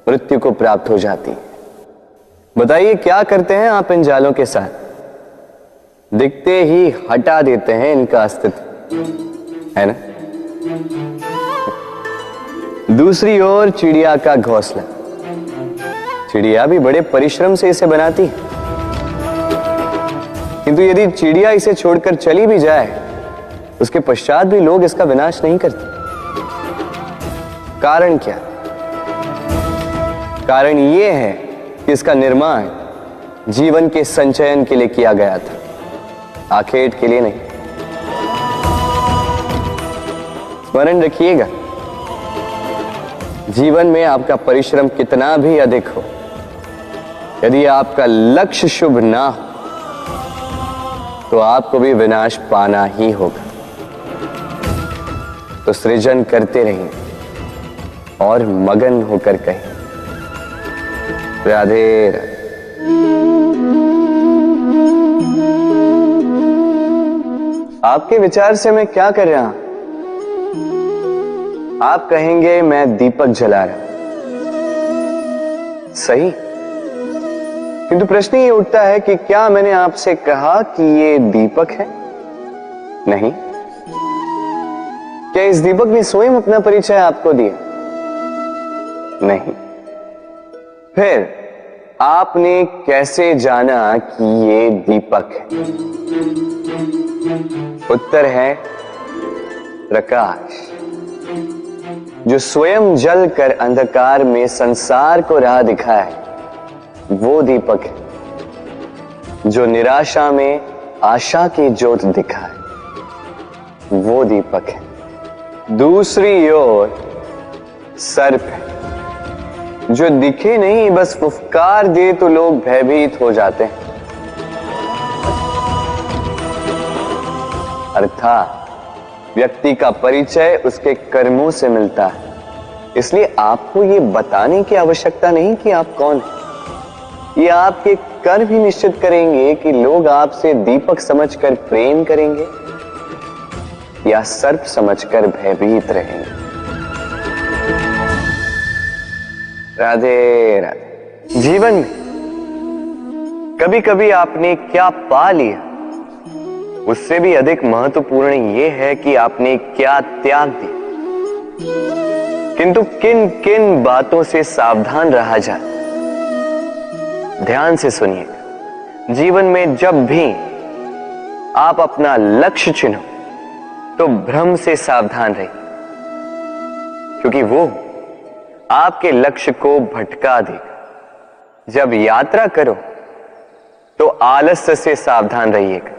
मृत्यु को प्राप्त हो जाती है। बताइए क्या करते हैं आप इन जालों के साथ? दिखते ही हटा देते हैं इनका अस्तित्व, है ना? दूसरी ओर चिड़िया का घोंसला। चिड़िया भी बड़े परिश्रम से इसे बनाती है, किंतु यदि चिड़िया इसे छोड़कर चली भी जाए, उसके पश्चात भी लोग इसका विनाश नहीं करते। कारण क्या? कारण यह है कि इसका निर्माण जीवन के संचयन के लिए किया गया था, आखेट के लिए नहीं। स्मरण रखिएगा, जीवन में आपका परिश्रम कितना भी अधिक हो, यदि आपका लक्ष्य शुभ ना हो तो आपको भी विनाश पाना ही होगा। तो सृजन करते रहिए और मगन होकर कहें राधे राधे। आपके विचार से मैं क्या कर रहा हूं? आप कहेंगे मैं दीपक जला रहा हूं, सही। किंतु प्रश्न ये उठता है कि क्या मैंने आपसे कहा कि ये दीपक है? नहीं। क्या इस दीपक ने स्वयं अपना परिचय आपको दिया? नहीं। फिर आपने कैसे जाना कि ये दीपक है? उत्तर है प्रकाश, जो स्वयं जल कर अंधकार में संसार को राह दिखाए, वो दीपक है। जो निराशा में आशा की ज्योत दिखाए, वो दीपक है। दूसरी ओर सर्प है, जो दिखे नहीं, बस फुफकार दे तो लोग भयभीत हो जाते हैं। अर्थात व्यक्ति का परिचय उसके कर्मों से मिलता है, इसलिए आपको यह बताने की आवश्यकता नहीं कि आप कौन हैं। ये आपके कर्म ही निश्चित करेंगे कि लोग आपसे दीपक समझकर प्रेम करेंगे या सर्प समझकर भयभीत रहेंगे। राधे राधे। जीवन में कभी कभी आपने क्या पा लिया, उससे भी अधिक महत्वपूर्ण यह है कि आपने क्या त्याग दिया। किंतु किन किन बातों से सावधान रहा जाए, ध्यान से सुनिएगा। जीवन में जब भी आप अपना लक्ष्य चुनो तो भ्रम से सावधान रहिए, क्योंकि वो आपके लक्ष्य को भटका देगा। जब यात्रा करो तो आलस्य से सावधान रहिएगा,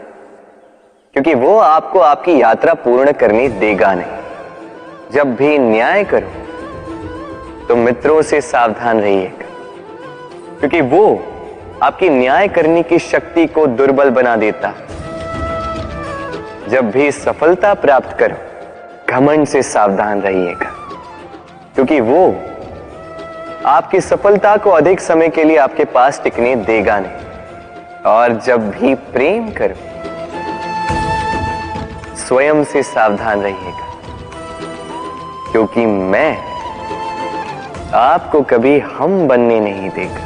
क्योंकि वो आपको आपकी यात्रा पूर्ण करने देगा नहीं। जब भी न्याय करो तो मित्रों से सावधान रहिएगा, क्योंकि वो आपकी न्याय करने की शक्ति को दुर्बल बना देता। जब भी सफलता प्राप्त करो, घमंड से सावधान रहिएगा, क्योंकि वो आपकी सफलता को अधिक समय के लिए आपके पास टिकने देगा नहीं। और जब भी प्रेम करो, स्वयं से सावधान रहिएगा, क्योंकि मैं आपको कभी हम बनने नहीं देगा।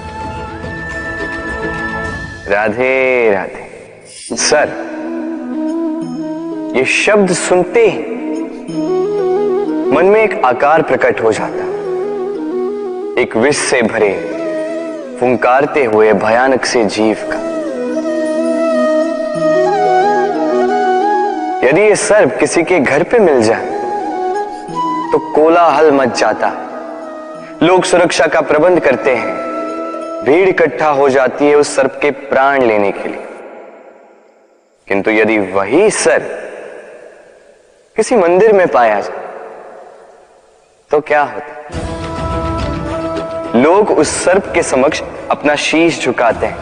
राधे राधे। सर, ये शब्द सुनते ही मन में एक आकार प्रकट हो जाता, एक विष से भरे फुंकारते हुए भयानक से जीव का। यदि ये सर्प किसी के घर पे मिल जाए तो कोलाहल मच जाता, लोग सुरक्षा का प्रबंध करते हैं, भीड़ इकट्ठा हो जाती है उस सर्प के प्राण लेने के लिए। किंतु यदि वही सर्प किसी मंदिर में पाया जाए तो क्या होता? लोग उस सर्प के समक्ष अपना शीश झुकाते हैं,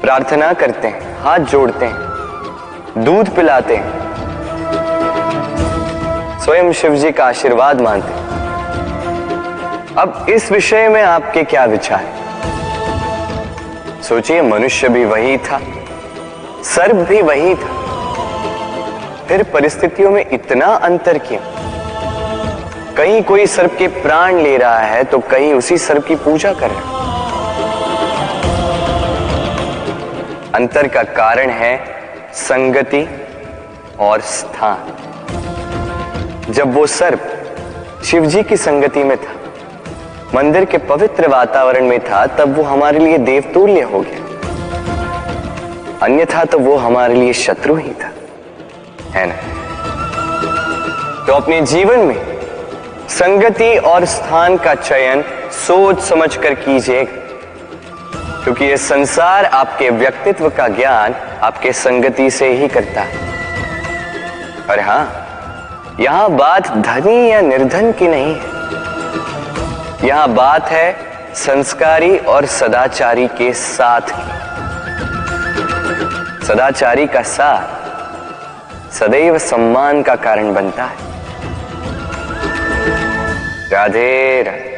प्रार्थना करते हैं, हाथ जोड़ते हैं, दूध पिलाते हैं, स्वयं शिव जी का आशीर्वाद मांगते हैं। अब इस विषय में आपके क्या विचार हैं? सोचिए, मनुष्य भी वही था, सर्प भी वही था, फिर परिस्थितियों में इतना अंतर क्यों? कहीं कोई सर्प के प्राण ले रहा है तो कहीं उसी सर्प की पूजा कर रहा है। अंतर का कारण है संगति और स्थान। जब वो सर्प शिवजी की संगति में था, मंदिर के पवित्र वातावरण में था, तब वो हमारे लिए देवतुल्य हो गया, अन्यथा तो वो हमारे लिए शत्रु ही था, है ना? तो अपने जीवन में संगति और स्थान का चयन सोच समझ कर कीजिएगा, क्योंकि ये संसार आपके व्यक्तित्व का ज्ञान आपके संगति से ही करता है। और हां, यहां बात धनी या निर्धन की नहीं है, यहां बात है संस्कारी और सदाचारी के साथ की। सदाचारी का साथ सदैव सम्मान का कारण बनता है। राधे राधे।